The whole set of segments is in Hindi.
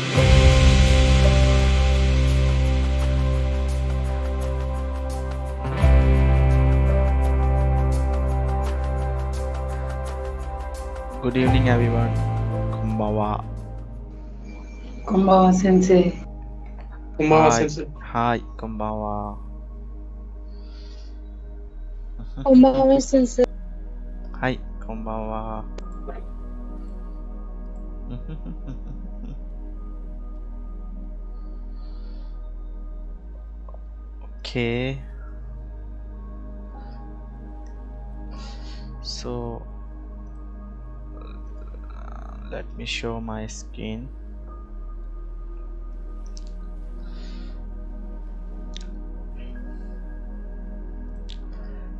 Good evening, everyone. Konbanwa. Konbanwa sensei. Konbanwa sensei. Hi, konbanwa. Konbanwa sensei. Hi, konbanwa. Okay. So let me show my screen.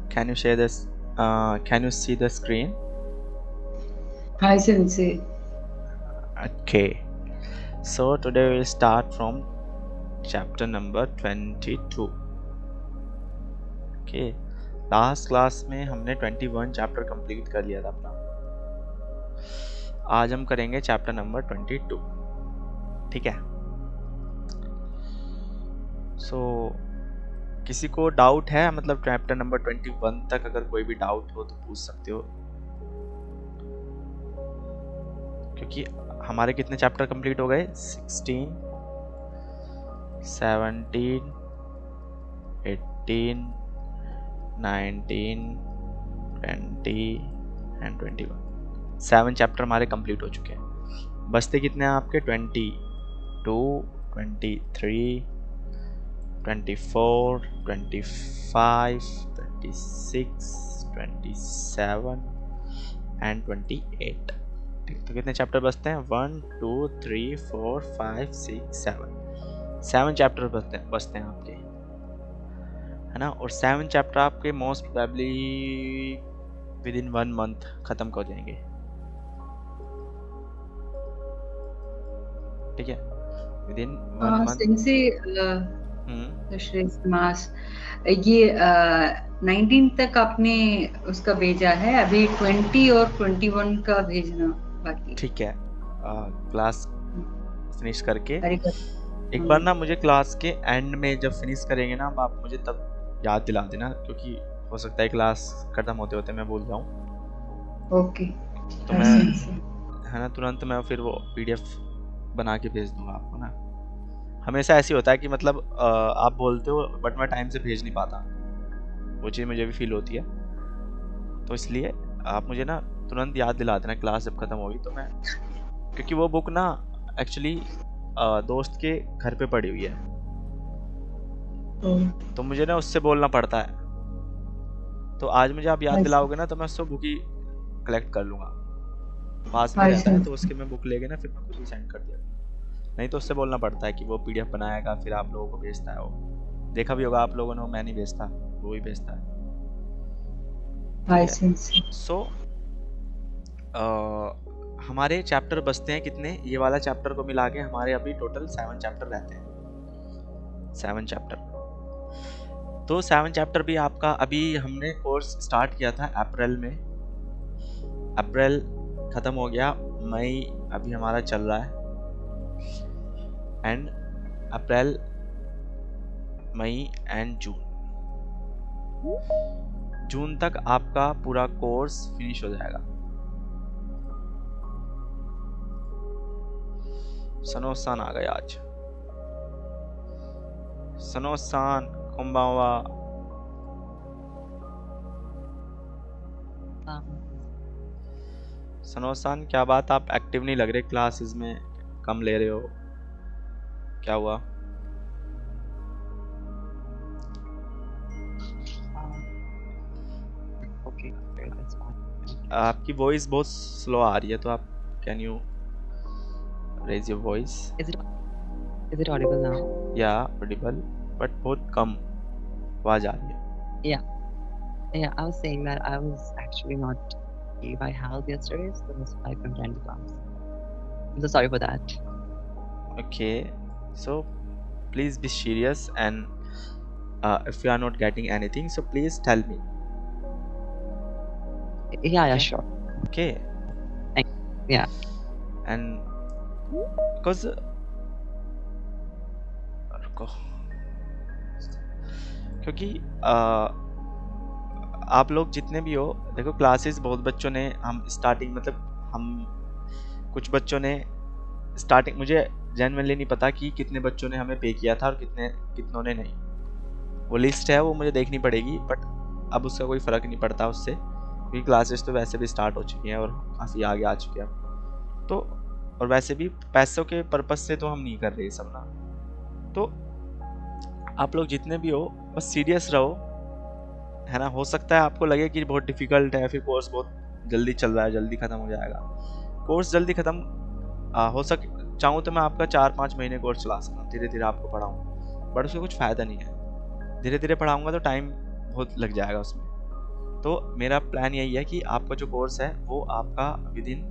Can you share this? Can you see the screen? Hi, sensei. Okay. So today we'll start from chapter number 22. Okay. Last class में हमने 21 चैप्टर कंप्लीट कर लिया था अपना. आज हम करेंगे चैप्टर नंबर 22. ठीक है. सो किसी को डाउट है, मतलब चैप्टर नंबर 21 तक अगर कोई भी डाउट हो तो पूछ सकते हो, क्योंकि हमारे कितने चैप्टर कंप्लीट हो गए? 16, 17, 18, 19, 20 एंड 21. 7 चैप्टर हमारे कंप्लीट हो चुके हैं. बचते कितने हैं आपके? 22, 23, 24, 25, 26, 27 एंड 28. तो कितने चैप्टर बचते हैं? 1, 2, 3, 4, 5, 6, 7 चैप्टर बचते हैं आपके, है ना. और 7 चैप्टर आपके most probably with in 1 month खत्म हो जाएंगे. ठीक है, विद इन 1 मंथ. sensei, मास ये 19 तक आपने उसका भेजा है, अभी 20 और 21 का भेजना बाकी. ठीक है. क्लास फिनिश करके हरिकत. एक बार ना मुझे क्लास के एंड में जब फिनिश करेंगे ना, आप मुझे तब याद दिला देना, क्योंकि हो सकता है क्लास खत्म होते होते मैं भूल जाऊं. ओके. तो मैं, है ना, तुरंत मैं फिर वो पीडीएफ बना के भेज दूंगा आपको ना. हमेशा ऐसी होता है कि मतलब आप बोलते हो बट मैं टाइम से भेज नहीं पाता. वो चीज़ मुझे भी फील होती है. तो इसलिए आप मुझे ना तुरंत याद दिला देना क्लास जब खत्म होगी तो मैं, क्योंकि वो बुक ना एक्चुअली दोस्त के घर पे पड़ी हुई है, तो मुझे ना उससे बोलना पड़ता है. तो आज मुझे आप याद दिलाओगे ना तो मैं उससे बुक ही कलेक्ट कर लूँगा. पास में रहता है तो उसके मैं बुक लेके ना फिर मैं खुद ही सेंड कर दिया. नहीं तो उससे बोलना पड़ता है कि वो पीडीएफ बनाएगा फिर आप लोगों को भेजता है. वो देखा भी होगा आप लोगों ने, मैं नहीं भेजता, वो ही भेजता है. सो हमारे चैप्टर बचते हैं कितने? ये वाला चैप्टर को मिला के हमारे अभी टोटल 7 चैप्टर रहते हैं. 7 चैप्टर. तो 7 चैप्टर भी आपका, अभी हमने कोर्स स्टार्ट किया था अप्रैल में. अप्रैल खत्म हो गया, मई अभी हमारा चल रहा है. And April, May and June तक आपका पूरा कोर्स फिनिश हो जाएगा. सनो-सान आ गए आज. सनो-सान, कोंबावा. सनो-सान, क्या बात, आप एक्टिव नहीं लग रहे क्लासेस में, कम ले रहे हो, क्या हुआ? Okay, that's fine. आपकी वॉइस बहुत स्लो आ रही है, तो आप can you raise your voice? Is it audible now? या ऑडिबल, बट बहुत कम आवाज आ रही है. Yeah, I was saying that I was actually not by health yesterday, so that's why I couldn't attend the class. I'm so sorry for that. Okay, so please be serious, and if you are not getting anything, so please tell me. Yeah, Okay. sure. Okay. Yeah. And because आपको, क्योंकि आप लोग जितने भी हो, देखो क्लासेस बहुत बच्चों ने, हम स्टार्टिंग मतलब हम कुछ बच्चों ने स्टार्टिंग, मुझे जेन्युइनली नहीं पता कि कितने बच्चों ने हमें पे किया था और कितनों ने नहीं, वो लिस्ट है वो मुझे देखनी पड़ेगी, बट अब उसका कोई फ़र्क नहीं पड़ता उससे, क्योंकि क्लासेस तो वैसे भी स्टार्ट हो चुकी हैं और काफ़ी आगे आ चुके हैं तो, और वैसे भी पैसों के पर्पज़ से तो हम नहीं कर रहे सब ना। तो आप लोग जितने भी हो बस सीरियस रहो, है ना। हो सकता है आपको लगे कि बहुत डिफ़िकल्ट है, फिर कोर्स बहुत जल्दी चल रहा है, जल्दी ख़त्म हो जाएगा। कोर्स जल्दी ख़त्म हो चाहूँ तो मैं आपका 4-5 महीने कोर्स चला सकता हूँ, धीरे धीरे आपको पढ़ाऊँ, बट उसका कुछ फ़ायदा नहीं है। धीरे धीरे पढ़ाऊँगा तो टाइम बहुत लग जाएगा उसमें। तो मेरा प्लान यही है कि आपका जो कोर्स है वो आपका विदिन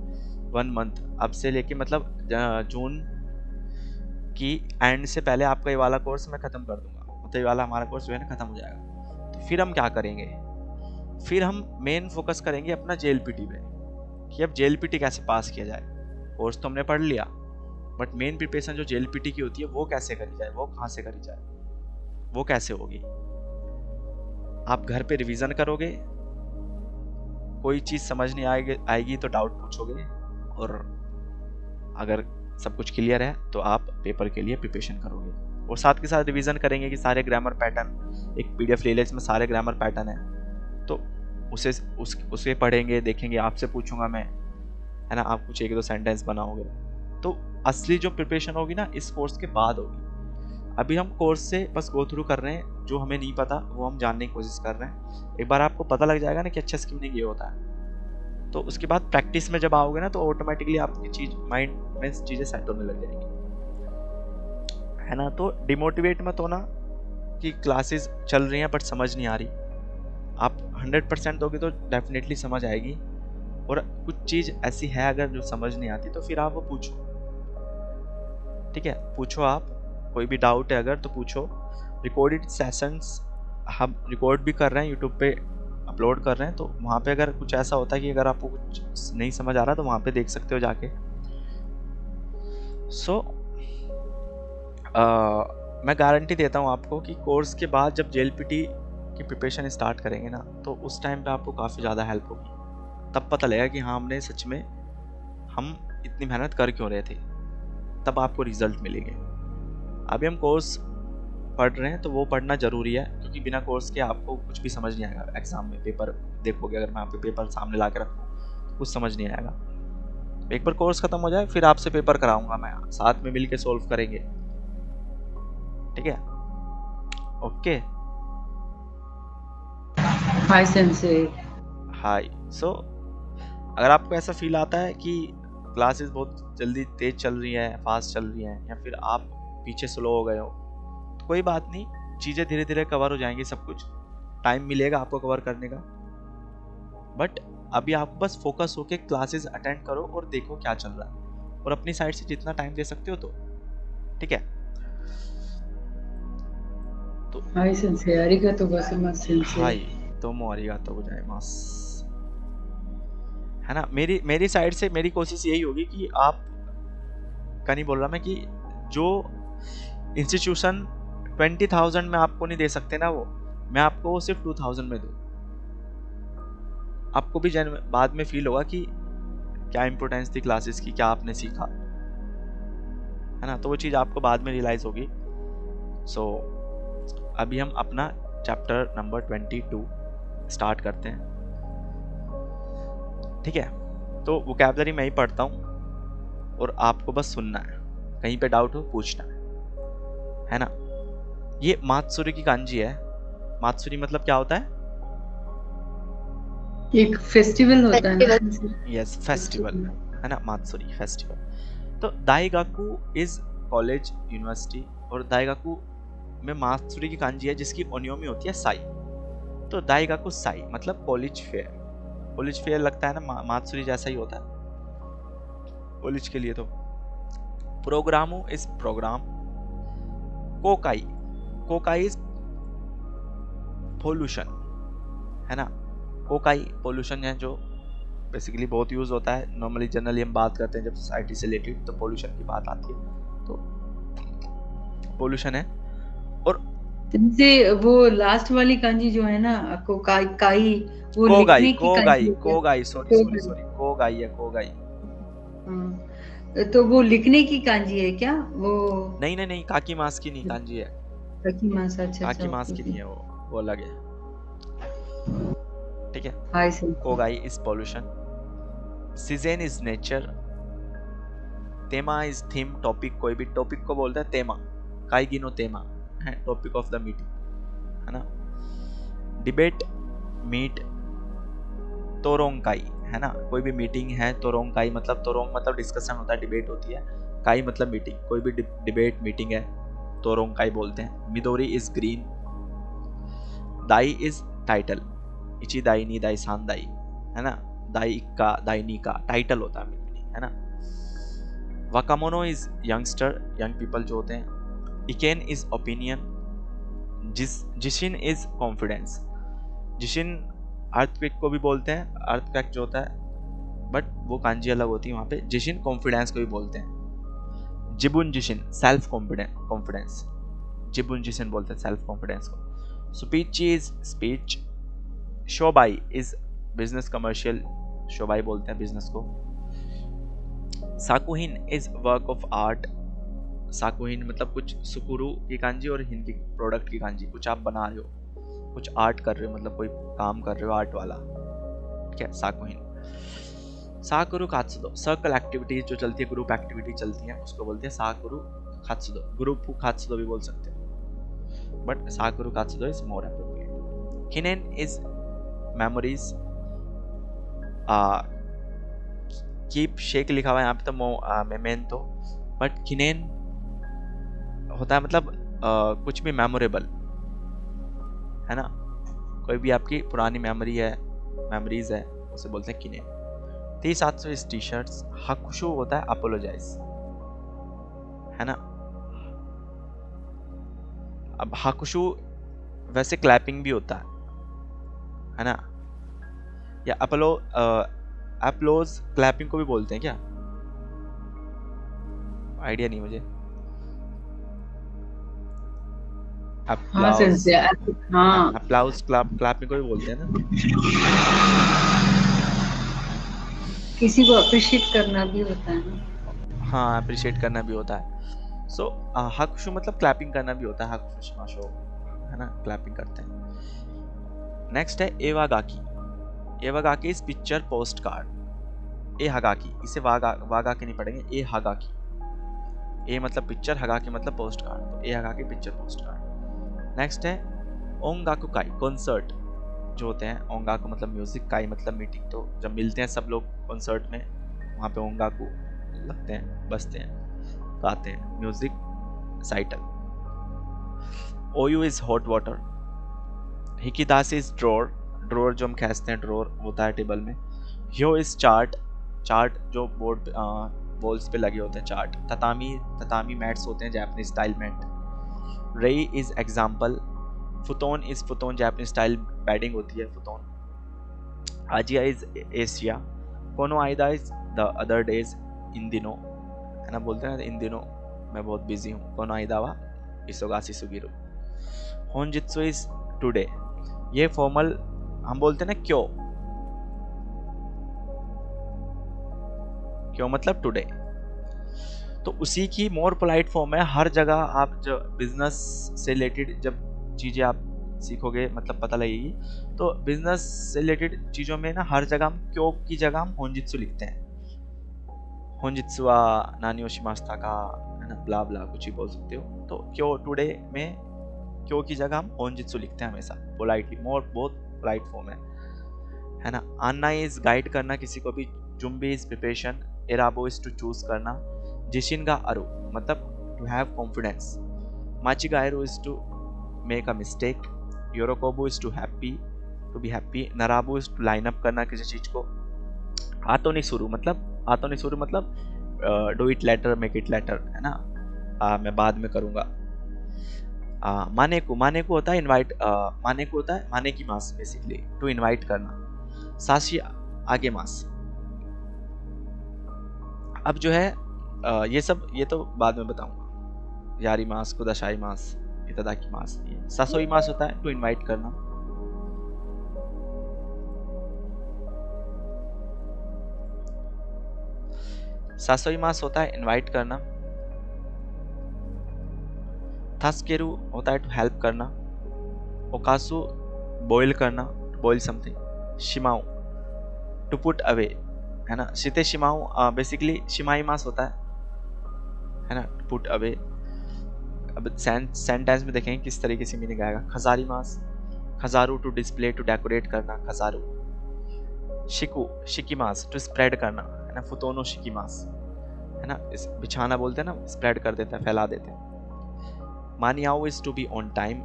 1 मंथ, अब से लेके मतलब जून की एंड से पहले आपका ये वाला कोर्स मैं ख़त्म कर दूंगा, मतलब ये वाला हमारा कोर्स जो है ना ख़त्म हो जाएगा। तो फिर हम क्या करेंगे, फिर हम मेन फोकस करेंगे अपना JLPT पे, कि अब JLPT कैसे पास किया जाए। कोर्स तो हमने पढ़ लिया, बट मेन प्रिपरेशन जो JLPT की होती है वो कैसे करी जाए, वो कहाँ से करी जाए, वो कैसे होगी। आप घर पे रिवीजन करोगे, कोई चीज़ समझ नहीं आएगी तो डाउट पूछोगे, और अगर सब कुछ क्लियर है तो आप पेपर के लिए प्रिपरेशन करोगे, और साथ के साथ रिवीजन करेंगे कि सारे ग्रामर पैटर्न, एक PDF ले लें इसमें सारे ग्रामर पैटर्न है, तो उसे पढ़ेंगे, देखेंगे, आपसे पूछूंगा मैं, है ना, आप कुछ 1-2 सेंटेंस बनाओगे। तो असली जो प्रिपरेशन होगी ना इस कोर्स के बाद होगी। अभी हम कोर्स से बस गो थ्रू कर रहे हैं, जो हमें नहीं पता वो हम जानने की कोशिश कर रहे हैं। एक बार आपको पता लग जाएगा ना कि अच्छा स्किमिंग ये होता है, तो उसके बाद प्रैक्टिस में जब आओगे ना तो ऑटोमेटिकली आपकी माइंड में चीज़ें सेट होने लग जाएंगी, है ना। तो डिमोटिवेट मत होना कि क्लासेस चल रही हैं बट समझ नहीं आ रही। आप 100% दोगे तो डेफिनेटली समझ आएगी, और कुछ चीज़ ऐसी है अगर जो समझ नहीं आती तो फिर आप वो पूछो, ठीक है, पूछो। आप कोई भी डाउट है अगर तो पूछो। रिकॉर्डेड सेशंस हम रिकॉर्ड भी कर रहे हैं, यूट्यूब पे अपलोड कर रहे हैं, तो वहाँ पे अगर कुछ ऐसा होता है कि अगर आपको कुछ नहीं समझ आ रहा तो वहाँ पे देख सकते हो जाके। मैं गारंटी देता हूँ आपको कि कोर्स के बाद जब JLPT की प्रिपरेशन स्टार्ट करेंगे ना तो उस टाइम पे आपको काफ़ी ज़्यादा हेल्प होगी। तब पता लगेगा कि हाँ हमने सच में हम इतनी मेहनत कर क्यों रहे थे, तब आपको रिजल्ट मिलेंगे। अभी हम कोर्स पढ़ रहे हैं तो वो पढ़ना ज़रूरी है, क्योंकि बिना कोर्स के आपको कुछ भी समझ नहीं आएगा। एग्ज़ाम में पेपर देखोगे, अगर मैं आपके पेपर सामने ला के रखूँ तो कुछ समझ नहीं आएगा। एक बार कोर्स ख़त्म हो जाए फिर आपसे पेपर कराऊंगा मैं, साथ में मिल के सोल्व करेंगे, ठीक है। ओके, हाय सेंसेई। हाय। सो अगर आपको ऐसा फील आता है कि क्लासेस बहुत जल्दी तेज चल रही है, फास्ट चल रही हैं, या फिर आप पीछे स्लो हो गए हो, तो कोई बात नहीं, चीज़ें धीरे धीरे कवर हो जाएंगी, सब कुछ टाइम मिलेगा आपको कवर करने का। बट अभी आप बस फोकस होके क्लासेस अटेंड करो और देखो क्या चल रहा है, और अपनी साइड से जितना टाइम दे सकते हो तो ठीक है। तो हाय सेंसेई, आरिगातो गोजाइमासु सेंसेई। हाय, दोमो आरिगातो गोजाइमासु, है ना। मेरी साइड से मेरी कोशिश यही होगी कि आप का नहीं बोल रहा मैं, कि जो इंस्टीट्यूशन 20,000 में आपको नहीं दे सकते ना, वो मैं आपको सिर्फ 2,000 में दूँ। आपको भी बाद में फील होगा कि क्या इम्पोर्टेंस थी क्लासेस की, क्या आपने सीखा, है ना। तो वो चीज़ आपको बाद में रियलाइज़ होगी। सो अभी हम अपना चैप्टर नंबर 22 स्टार्ट करते हैं, ठीक है। तो वोकैबुलरी मैं ही पढ़ता हूँ और आपको बस सुनना है, कहीं पे डाउट हो पूछना है ना। ये मात्सुरी की कांजी है। मात्सुरी मतलब क्या होता है? एक फेस्टिवल होता है ना। यस, फेस्टिवल, है ना, मात्सुरी फेस्टिवल। तो दाइगाकू इज कॉलेज यूनिवर्सिटी, और दाइगाकू में मात्सुरी की कांजी है जिसकी ओनियोमी होती है साई। तो दाइगाकू साई मतलब कॉलेज फेयर। कॉलेज फेयर लगता है ना, मात्सुरी जैसा ही होता है कॉलेज के लिए। तो प्रोग्रामो इज प्रोग्राम, कोकाई, कोकाई इज पोल्यूशन, है ना। कोकाई पोल्यूशन है जो बेसिकली बहुत यूज होता है। नॉर्मली जनरली हम बात करते हैं जब सोसाइटी से रिलेटेड, तो पोल्यूशन की बात आती है, तो पोल्यूशन है। और जैसे वो लास्ट वाली कांजी जो है ना, को काई काई, वो कोगाई लिखने की कांजी है क्या? कोगाई सॉरी सॉरी कोगाई। सॉरी कोगाई है कोगाई। हाँ, तो वो लिखने की कांजी है क्या वो? नहीं नहीं नहीं, काकी मास की नहीं कांजी है, काकी मास, अच्छा काकी अच्छा, मास की ओके नहीं है, वो अलग है। ठीक है। हाय सेंसे। कोगाई इज पॉल्यूशन, सीजन इज नेचर, तेमा इज थीम टॉपिक, कोई भी टॉपिक को बोलता है तेमा, काइगिनो तेमा है टॉपिक ऑफ द मीटिंग, है ना। डिबेट मीट तोरोंकाई, है ना, कोई भी मीटिंग है तोरोंकाई मतलब, तोरोंग मतलब डिस्कशन होता है, डिबेट होती है, काई मतलब मीटिंग, कोई भी डिबेट मीटिंग है तोरोंकाई बोलते हैं। मिदोरी इज ग्रीन, दाई इज टाइटल, इची दाई नी दाई सान दाई, है ना, दाई का दाई नी का टाइटल होता है मीटिंग, है ना। वाकामोनो इज यंगस्टर, यंग पीपल जो होते हैं। इकेन इज ओपिनियन, जिशिन इज कॉन्फिडेंस, जिशिन अर्थक्वेक को भी बोलते हैं, अर्थक्वेक जो होता है, बट वो कांजी अलग होती है वहां पे। जिशिन कॉन्फिडेंस को भी बोलते हैं। जिबुन जिशिन सेल्फ कॉन्फिडेंस, जिबुन जिशिन बोलते हैं सेल्फ कॉन्फिडेंस को। सुपीची इज स्पीच, शोबाई इज बिजनेस कमर्शियल, शोबाई बोलते हैं बिजनेस को। साकुहिन इज वर्क ऑफ आर्ट, साकुहिन मतलब कुछ, सुकुरु की कांजी और हिन की प्रोडक्ट की कांजी, कुछ आप बना रहे हो, कुछ आर्ट कर रहे हो, मतलब कोई काम कर रहे हो आर्ट वाला, ठीक है, साकुहिन। साकुरु खात्सुदो सर्कल एक्टिविटीज जो चलती है, ग्रुप एक्टिविटी चलती है, उसको बोलते हैं साकुरु खात्सुदो, ग्रुप खात्सुदो भी बोल सकते हो, बट साकुरु खात्सुदो इज मोर एप्रोप्रिएट। किनेन इज मेमोरीज, कीप शेक लिखा हुआ है यहाँ पे तो मेमेंटो, बट किनेन होता है मतलब कुछ भी मेमोरेबल, है ना, कोई भी आपकी पुरानी मेमोरी है, मेमोरीज है, उसे बोलते हैं किनेन। 37 इस टी शर्ट्स, हाकुशु होता है अपोलोजाइज, है ना। अब हाकुशु वैसे क्लैपिंग भी होता है ना, या अपलोज क्लैपिंग को भी बोलते हैं क्या, आइडिया नहीं मुझे। हाँ सेंसे, हाँ अप्लाउज क्लैपिंग को भी बोलते हैं ना। किसी को अप्रिशिएट करना भी होता है ना। हाँ, अप्रिशिएट करना भी होता है। सो हाकुशु मतलब क्लैपिंग करना भी होता है, हाकुशु शिमाशो, है ना, क्लैपिंग करते हैं। नेक्स्ट है एवागाकी, एवागाकी इज पिक्चर पोस्ट कार्ड, ए हगाकी, इसे वागाकी नहीं पढ़ेंगे, ए हगाकी, ए मतलब पिक्चर, हगाकी मतलब पोस्ट कार्ड, तो ए हगाकी पिक्चर पोस्ट कार्ड। नेक्स्ट है ओंगाकु काई, कॉन्सर्ट जो होते हैं, ओंगाकु मतलब म्यूजिक, काई मतलब मीटिंग, तो जब मिलते हैं सब लोग कॉन्सर्ट में, वहाँ पे ओंगाकु लगते हैं, बजते हैं, गाते हैं, म्यूजिक साइटल। ओयू इज हॉट वाटर, हिकिदास इज ड्रॉर, ड्रॉर जो हम खींचते हैं, ड्रॉर होता है टेबल में। ह्यो इज चार्ट, चार्ट जो बोर्ड वॉल्स पे लगे होते हैं, चार्ट। ततामी मैट्स होते हैं, जापानीज स्टाइल मैट। रेई इज एग्जाम्पल, फुतोन is futon, Japanese style bedding होती है फुतोन। आजिया इज एशिया, कोनो आइदा इज द अदर डेज, इन दिनों, है ना, बोलते हैं इन दिनों मैं बहुत बिजी हूँ, कोनो आइदा वा इसोगाशी सुगिरु। होनजित्सु इज टुडे, ये फॉर्मल हम बोलते हैं ना, क्यों, क्यों मतलब टुडे, तो उसी की मोर पोलाइट फॉर्म है। हर जगह आप जब बिजनेस से रिलेटेड जब चीजें आप सीखोगे, मतलब पता लगेगी, तो बिजनेस से रिलेटेड चीजों में ना हर जगह हम क्यों की जगह हम होनजित्सु लिखते हैं, होनजित्सु वा नानी ओशिमास्ता का, है ना, ब्ला ब्ला कुछ ही बोल सकते हो, तो क्यों टुडे में क्यों की जगह हम होनजित्सु लिखते हैं हमेशा, पोलाइटली, मोर बहुत पोलाइट फॉर्म है ना। आन्ना इज गाइड करना किसी को भी, जुम्बी इज प्रिपरेशन, एराबो इज टू चूज करना, जिशिन गा अरु मतलब टू हैव कॉन्फिडेंस, माचिगाएरू is to make a mistake, योरोकोबू is to happy, to be happy, नराबू इज टू लाइन अप करना किसी चीज को, आतो नहीं शुरू मतलब do it later make it later, है ना, मैं बाद में करूंगा। मानेकू होता है इनवाइट, मानेकू होता है माने की मास, बेसिकली टू इनवाइट करना। साशी आगे मास। अब जो है ये सब, ये तो बाद में बताऊंगा, यारी मास, कुदाशाई मास, इतादाकिमास। ये सासोईमास होता है टू इनवाइट करना। सासोईमास होता है इनवाइट करना। थास्केरु होता है टू हेल्प करना। ओकासु बॉयल करना, बॉयल समथिंग। शिमाउ टू पुट अवे, है ना। शिते शिमाउ बेसिकली शिमाईमास होता है ना, टू पुट अवे। अब सेंटेंस में देखेंगे किस तरीके से मीनिंग आएगा। खजारी मास, खजारू टू डिस्प्ले, टू डेकोरेट करना, खजारू। शिकु शिकीमास टू स्प्रेड करना, है ना। फुतोनो शिकीमास, है ना, इस बिछाना बोलते हैं ना, स्प्रेड कर देते हैं, फैला देते हैं। मानियाओ is to be on time,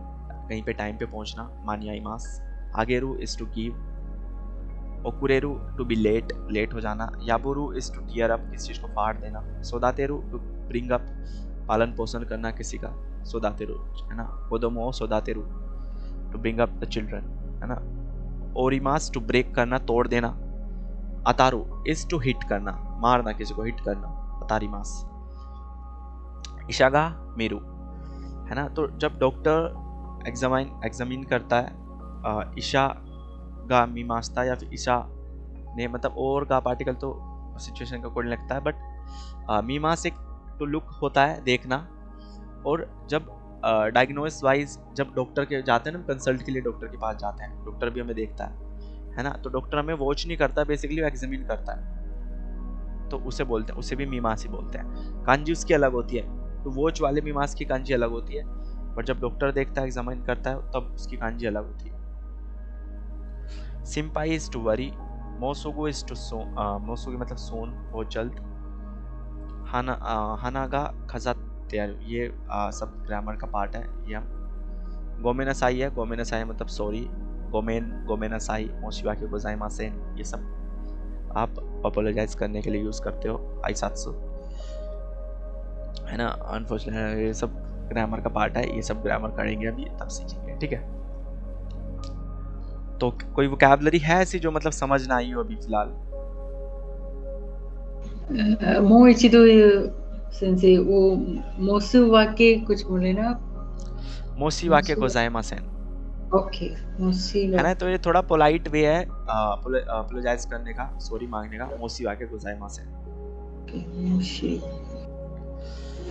कहीं पे टाइम पे पहुंचना, मानियाईमास। आगेरू इज टू गिव। ओकुरेरू टू बी लेट, लेट हो जाना। याबुरू इज टू टीयर अप, किसी चीज को फाड़ देना। सोदातेरू टू ब्रिंग अप, पालन पोषण करना किसी का, सोदातेरू, है ना। कोदोमो सोदातेरू to bring up the children, है ना। ओरिमास टू ब्रेक करना, तोड़ देना। अतारू इज टू हिट करना, मारना, किसी को हिट करना, अतारीमास। इशागा मीरू, है ना। तो जब डॉक्टर एग्जामिन करता है ईशा गा मीमास्ता या फिर ईशा ने, मतलब और का पार्टिकल तो सिचुएशन का कोड लगता है, बट मीमास एक टू लुक होता है, देखना। और जब डायग्नोसिस वाइज जब डॉक्टर के जाते हैं ना, कंसल्ट के लिए डॉक्टर के पास जाते हैं, डॉक्टर भी हमें देखता है ना। तो डॉक्टर हमें वॉच नहीं करता, बेसिकली वो एग्जामिन करता है, तो उसे बोलते हैं, उसे भी मीमास ही बोलते हैं। कांजी उसकी अलग होती है, तो वॉच वाले मीमास की कांजी अलग होती है, पर जब डॉक्टर देखता है, एग्जामिन करता है, तब उसकी कांजी अलग होती है। सिंपाई इज टू वरी। मोसुगु इज टू सो, मोसुगु मतलब सोन, बहुत जल्द। हानागा खजातेरु, ये सब ग्रामर का पार्ट है, ये हम। गोमेनासाई है, गोमेनासाई मतलब सॉरी, गोमेनासाई, मोशिवा के गोजाइमासेन, ये सब आप अपोलोजाइज करने के लिए यूज करते हो, आइसात्सु, है ना। अनफॉर्चुनेटली ये सब ग्रामर का पार्ट है, ये सब ग्रामर करेंगे अभी, तब सीखेंगे, ठीक है। तो कोई वोकैबुलरी है ऐसी जो मतलब समझ ना आई हो अभी फिलहाल? मोइचिदो सेंसे, वो मोसु वाके कुछ बोले ना आप? मोसी वाके गोजाइमासेन, ओके, मोसी, है ना। तो ये थोड़ा पोलाइट वे है अपोलोजाइज करने का, सॉरी मांगने का। मोसी वाके गोजाइमासेन, मोशी,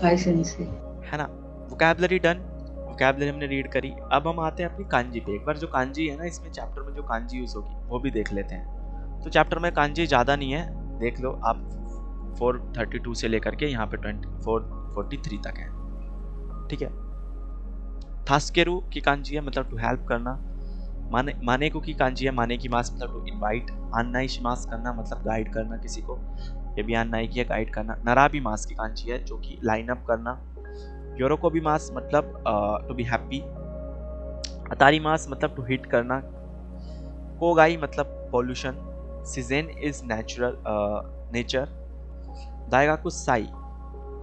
हाय सेंसे, है ना। वोकैबुलरी डन, वोकैबुलरी हमने रीड करी। अब हम आते हैं अपनी कांजी पे। एक बार जो कांजी है ना, इसमें चैप्टर में जो कांजी यूज होगी वो भी देख लेते हैं। तो चैप्टर में कांजी ज़्यादा नहीं है, देख लो आप, 432 से लेकर के यहाँ पे 443 तक है, ठीक है। थास्केरू की कांजी है, मतलब टू हेल्प करना। मानेको की कांजी है, माने की मास मतलब टू इनवाइट। आन्नाई शिमास करना मतलब गाइड करना किसी को, ये भी आन्नाई की है, गाइड करना। नराबी मास की कांजी है, जो कि लाइन अप करना। योरोकोबी मास मतलब टू बी हैप्पी। अतारी मास मतलब टू हिट करना। कोगाई मतलब पॉल्यूशन। सीजन इज नेचुरल, नेचर। दायगाकु साई,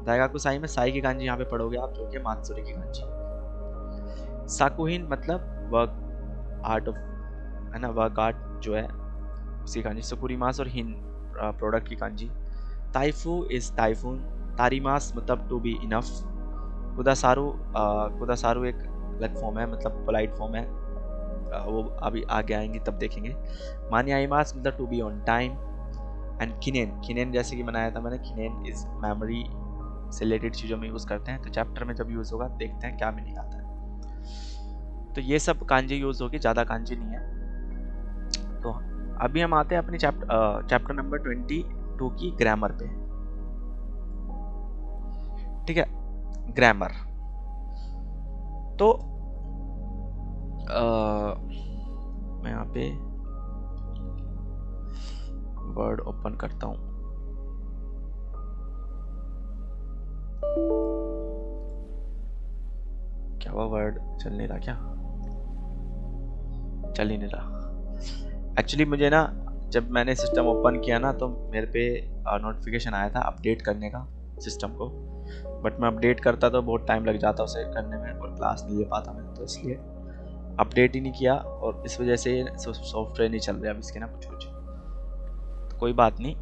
दायगाकु साई में साई की कांजी यहाँ पे पढ़ोगे आप, जो कि मात्सुरी की कांजी। साकुहिन मतलब वर्क आर्ट ऑफ, है ना, वर्क आर्ट जो है उसी कांजी। सकुरीमास और हिन प्रोडक्ट की कांजी। ताइफू इज टाइफून। तारीमास मतलब टू बी इनफ। कुदासारू, कुदासारू एक अलग फॉर्म है, मतलब पोलाइट फॉर्म है, वो अभी आगे आएंगे तब देखेंगे। मानियाईमास मतलब to be on time. And किनेन, किनेन जैसे कि बनाया था मैंने, किनेन इज मेमोरी से रिलेटेड चीज़ों में यूज़ करते हैं। तो चैप्टर में जब यूज़ होगा देखते हैं क्या मीनिंग आता है। तो ये सब कांजी यूज़ होगी, ज़्यादा कांजी नहीं है। तो अभी हम आते हैं अपने चैप्टर नंबर 22 की ग्रामर पे, ठीक है। ग्रामर तो मैं यहाँ पे वर्ड ओपन करता हूँ। क्या हुआ, वर्ड चल नहीं रहा क्या? चल ही नहीं रहा। एक्चुअली मुझे ना, जब मैंने सिस्टम ओपन किया ना, तो मेरे पे नोटिफिकेशन आया था अपडेट करने का सिस्टम को, बट मैं अपडेट करता तो बहुत टाइम लग जाता उसे करने में, और क्लास नहीं ले पाता मैं, तो इसलिए अपडेट ही नहीं किया, और इस वजह से सॉफ्टवेयर नहीं चल रहा अब इसके ना कुछ कुछ। तो कोई बात नहीं,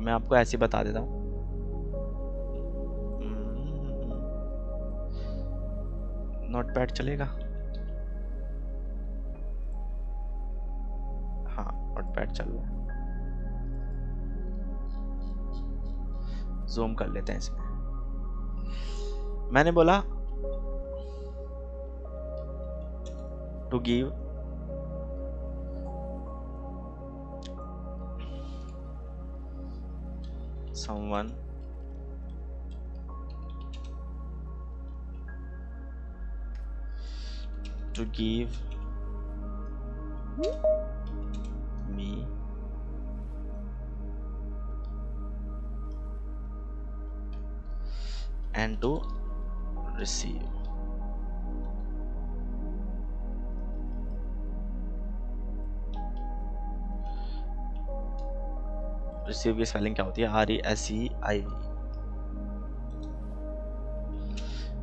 मैं आपको ऐसे बता देता हूँ। नोटपैड चलेगा? हाँ नोटपैड चल रहा है। जूम कर लेते हैं इसमें। मैंने बोला to give someone to give me and to receive. Receive की स्पेलिंग क्या होती है? RECEIV।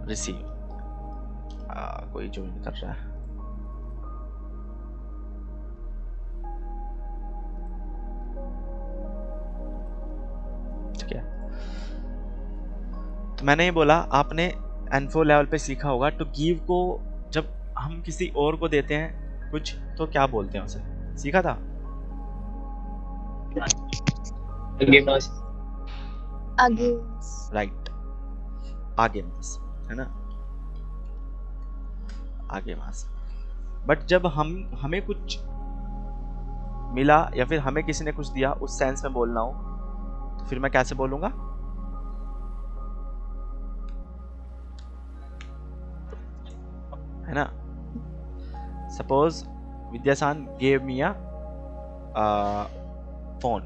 रिसीव। कोई ज्वाइन कर रहा है। ठीक है, तो मैंने ये बोला, आपने N4 लेवल पे सीखा होगा टू गिव को जब हम किसी और को देते हैं कुछ तो क्या बोलते हैं उसे? सीखा था? Agemas. Against. राइट, आगे मास, है ना, आगे मास। बट जब हमें कुछ मिला या फिर हमें किसी ने कुछ दिया उस सेंस में बोलना हो तो फिर मैं कैसे बोलूंगा? है ना, सपोज विद्यासान गेव मी अ फोन,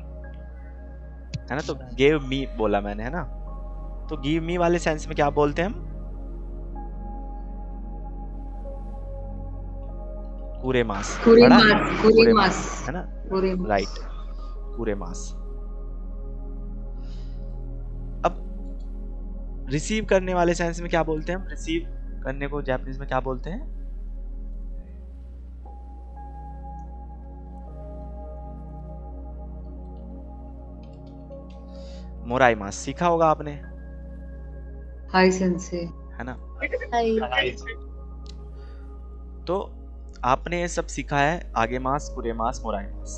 है ना, तो गेव मी बोला मैंने, है ना, तो गिव मी वाले सेंस में क्या बोलते हैं हम? पूरे मास, पूरे पढ़ा? मास, पूरे मास, है ना, पूरे मास। राइट, पूरे मास। अब रिसीव करने वाले सेंस में क्या बोलते हैं हम? रिसीव करने को जापानीज में क्या बोलते हैं? मोराई मास। सीखा होगा आपने, हाय सेंसे, है ना। Hi. तो आपने ये सब सीखा है, आगे मास, पूरे मास, मोराई मास।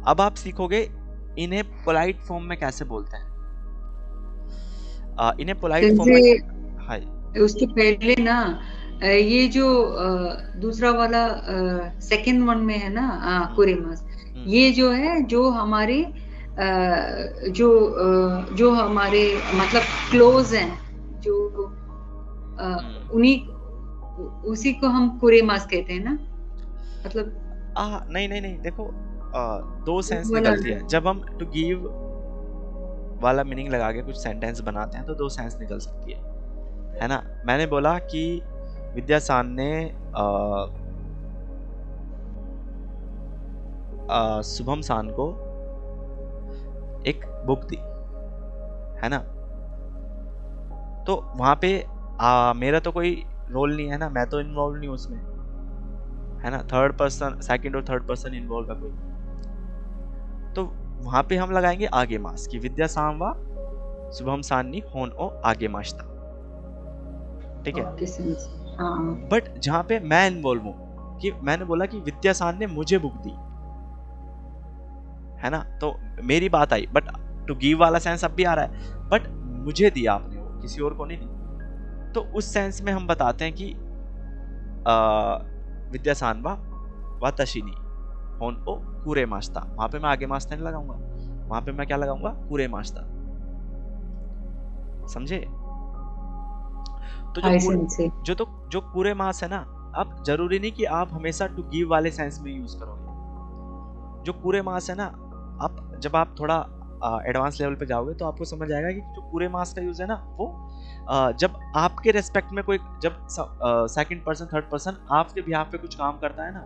अब आप सीखोगे इन्हें पोलाइट फॉर्म में कैसे बोलते हैं। इन्हें पोलाइट फॉर्म में, हाय, उसके पहले ना ये जो दूसरा वाला सेकंड वन में है ना कुरेमास, ये जो है जो हमारे जो हमारे मतलब क्लोज हैं, जो उन्हीं उसी को हम कुरेमास कहते हैं ना, मतलब नहीं देखो, दो सेंस निकलती है। जब हम टू गिव वाला मीनिंग लगा के कुछ सेंटेंस बनाते हैं तो दो सेंस निकल सकती है ना। मैंने बोला कि विद्यासान ने शुभम सान को एक बुक दी, है ना, तो वहां पे मेरा तो कोई रोल नहीं है ना, मैं तो इन्वॉल्व नहीं उसमें, है ना, थर्ड पर्सन, सेकंड और थर्ड पर्सन इन्वॉल्व है कोई, तो वहां पे हम लगाएंगे आगे मास की विद्यासान वा शुभम सानी होन ओ आगे मास्ता, ठीक है। बट जहां पे मैं इन्वॉल्व हूं कि मैंने बोला कि विद्यासान ने मुझे बुक दी, है ना, तो मेरी बात आई, बट टू गिव वाला सेंस अब भी आ रहा है, बट मुझे दिया आपने, वो किसी और को नहीं दी, तो उस सेंस में हम बताते हैं कि विद्यासान वा वाताशिनी होन ओ पूरे मास्ता। वहां पे मैं आगे मास्ता नहीं लगाऊंगा, वहां पे मैं क्या लगाऊंगा? पूरे मास्ता, समझे? तो जो पूरे मास है ना, अब जरूरी नहीं कि आप हमेशा टू गिव वाले सेंस में यूज करोगे। जो पूरे मास है ना, आप जब आप थोड़ा एडवांस लेवल पे जाओगे तो आपको समझ आएगा कि जो पूरे मास का यूज है ना, वो जब आपके रेस्पेक्ट में कोई, जब सेकंड पर्सन, थर्ड पर्सन आपके बिहाफ पे कुछ काम करता है ना,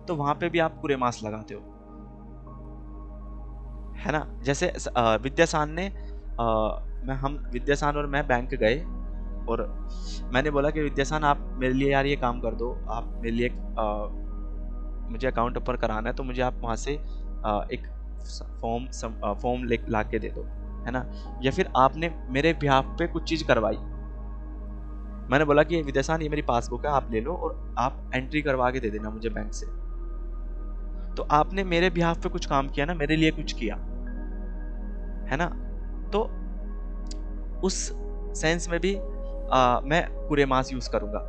तो वहां पे भी आप पूरे मास लगाते हो, है ना। जैसे विद्यासान ने हम विद्यासान और मैं बैंक गए और मैंने बोला कि विद्यासान आप मेरे लिए यार ये काम कर दो, आप मेरे लिए मुझे अकाउंट ओपन कराना है, तो मुझे आप वहाँ से एक फॉर्म ला के दे दो, है ना, या फिर आपने मेरे बिहाफ पे कुछ चीज करवाई। मैंने बोला कि विदेशान ये मेरी पासबुक है, आप ले लो और आप एंट्री करवा के दे देना मुझे बैंक से। तो आपने मेरे बिहाफ पे कुछ काम किया ना, मेरे लिए कुछ किया, है ना। तो उस सेंस में भी मैं कुरेमास यूज करूंगा,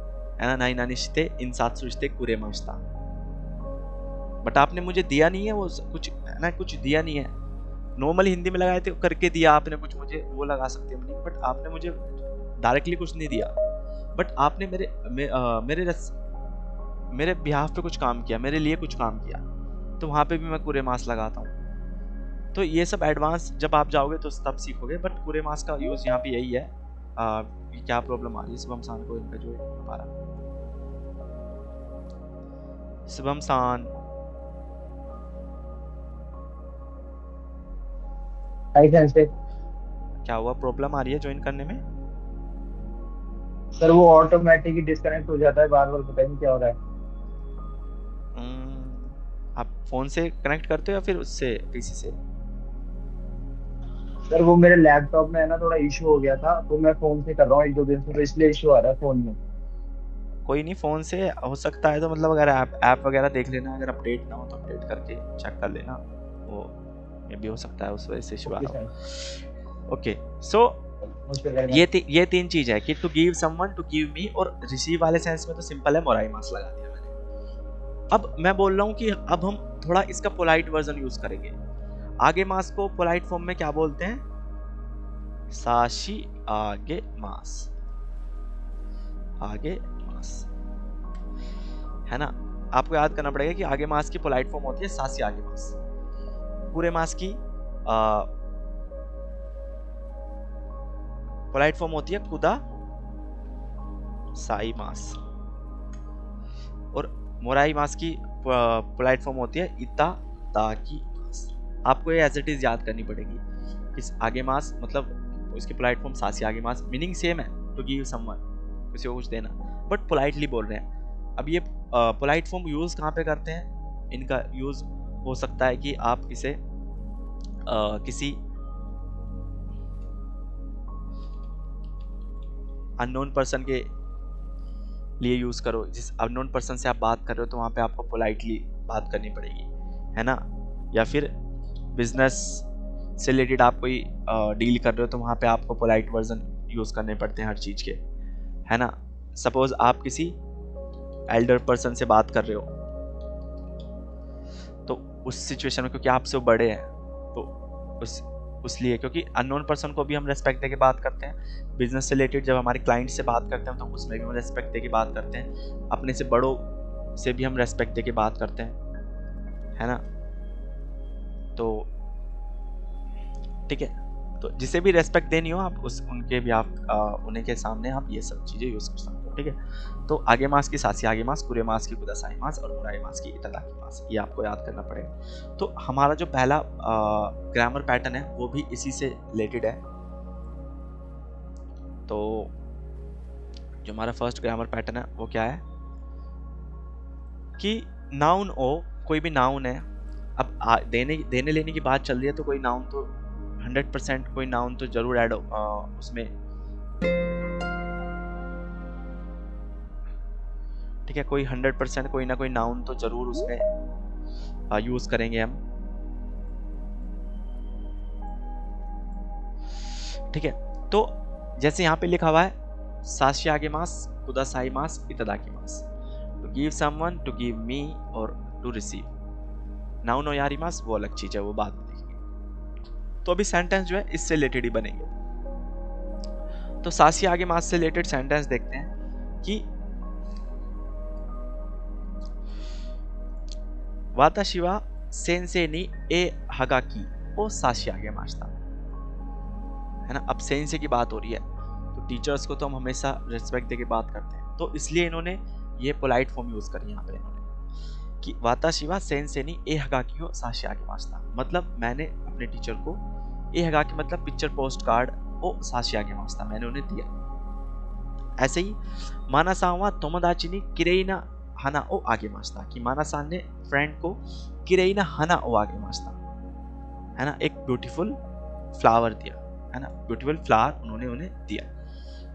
है ना। नाई नानिश्ते इन सात सुश्ते कुरेमास्ता। बट आपने मुझे दिया नहीं है वो कुछ, है ना, कुछ दिया नहीं है। नॉर्मल हिंदी में लगाए थे, करके दिया आपने कुछ मुझे, वो लगा सकते हैं, बट आपने मुझे डायरेक्टली कुछ नहीं दिया। बट आपने मेरे बिहाफ पे कुछ काम किया, मेरे लिए कुछ काम किया, तो वहां पे भी मैं कुरेमास लगाता हूँ। तो ये सब एडवांस जब आप जाओगे तो तब सीखोगे। बट कुरेमास का यूज यहाँ पे यही है। क्या प्रॉब्लम आ रही है शुभम सान को, इनका जो है हमारा शुभम सान। क्या हुआ, प्रॉब्लम आ रही है ज्वाइन करने में? सर वो ऑटोमेटिक ही डिस्कनेक्ट हो जाता है बार बार, पता नहीं क्या हो रहा है। आप फोन से कनेक्ट करते हो या फिर उससे पीसी से? सर वो मेरे लैपटॉप में है ना थोड़ा इशू हो गया था, तो मैं फोन से कर रहा हूँ 1-2 दिन से, तो इसलिए इशू आ रहा है फोन में। कोई नहीं, फोन से हो सकता है। तो मतलब अगर ऐप वगैरह देख लेना, अगर अपडेट ना हो तो अपडेट करके चेक कर लेना, वो ये भी हो सकता है उस वजह से इशू आ रहा हो। ओके, सो ये तीन चीज है कि to give someone, to give me, और रिसीव वाले सेंस में तो सिंपल है, मोराइमास लगा दिया मैंने। अब मैं बोल रहा हूँ कि अब हम थोड़ा इसका पोलाइट वर्जन यूज करेंगे। आगे मास को पोलाइट फॉर्म में क्या बोलते हैं? साशी आगे मास, आगे मास, है ना। आपको याद करना पड़ेगा कि आगे मास की पोलाइट फॉर्म होती है सासी आगे मास। पूरे मास की पोलाइट फॉर्म होती है कुदा साई मास, और मोराई मास की पोलाइट फॉर्म होती है इता ताकी मास। आपको ये एज इट इज याद करनी पड़ेगी। इस आगे मास मतलब इसकी पोलाइट फॉर्म सासी आगे मास, मीनिंग सेम है, टू गिव समवन, किसी को कुछ देना, बट पोलाइटली बोल रहे हैं। अब ये पोलाइट फॉर्म यूज कहाँ पे करते हैं? इनका यूज हो सकता है कि आप इसे किसी अननोन पर्सन के लिए यूज करो। जिस अननोन पर्सन से आप बात कर रहे हो तो वहां पे आपको पोलाइटली बात करनी पड़ेगी, है ना। या फिर बिजनेस से रिलेटेड आप कोई डील कर रहे हो तो वहां पे आपको पोलाइट वर्जन यूज करने पड़ते हैं हर चीज के, है ना। सपोज आप किसी एल्डर पर्सन से बात कर रहे हो, तो उस सिचुएशन में क्योंकि आपसे वो बड़े हैं तो उस लिए, क्योंकि अननोन पर्सन को भी हम रेस्पेक्ट दे के बात करते हैं। बिजनेस से रिलेटेड जब हमारे क्लाइंट से बात करते हैं तो उसमें भी हम रेस्पेक्ट दे के बात करते हैं। अपने से बड़ों से भी हम रेस्पेक्ट दे के बात करते हैं, है ना। तो ठीक है, तो जिसे भी रेस्पेक्ट देनी हो आप उनके भी आप उन्हीं के सामने आप ये सब चीजें यूज कर सकते हो, ठीक है। तो आगे मास की सासी आगे मास, कुरे मास की कुदासाई मास, और मुराई मास की इतादाकी मास, ये आपको याद करना पड़ेगा। तो हमारा जो पहला ग्रामर पैटर्न है वो भी इसी से रिलेटेड है। तो जो हमारा फर्स्ट ग्रामर पैटर्न है वो क्या है कि नाउन ओ, कोई भी नाउन है। अब देने लेने की बात चल रही है तो कोई नाउन तो 100% कोई नाउन तो जरूर ऐड उसमें, ठीक है। कोई 100% कोई ना कोई नाउन तो जरूर उसमें यूज करेंगे हम, ठीक है। तो जैसे यहाँ पे लिखा हुआ है साशी आगे मास, कुदासाई मास, इतादाकी मास, to give someone, to give me, और टू रिसीव। नाउन और यारी मास वो अलग चीज है, वो बाद में देखेंगे। तो अभी सेंटेंस जो है इससे रिलेटेड ही बनेंगे। तो सासी आगे मास से रिलेटेड सेंटेंस देखते हैं कि वाताशी वा सेंसे नी ए हागाकी ओ साशी आगे मास्ता, है ना। अब सेंसे की बात हो रही है तो टीचर्स को तो हम हमेशा रिस्पेक्ट देके बात करते हैं, तो इसलिए इन्होंने ये पोलाइट फॉर्म यूज करी यहाँ पे इन्होंने कि वाताशी वा सेंसे नी ए हागाकी ओ साशी आगे मास्ता, मतलब मैंने अपने टीचर को ए हागाकी मतलब पिक्चर पोस्ट कार्ड ओ साशी आगे मास्ता, मैंने उन्हें दिया। ऐसे ही मानासान वा तोमोदाची नी किरेई ना हाना ओ आगे मास्ता, कि मानासान ने फ्रेंड को किरेई ना हाना ओ आगे मास्ता, है ना, एक ब्यूटीफुल फ्लावर दिया। है ना, ब्यूटीफुल फ्लावर उन्होंने उन्हें दिया।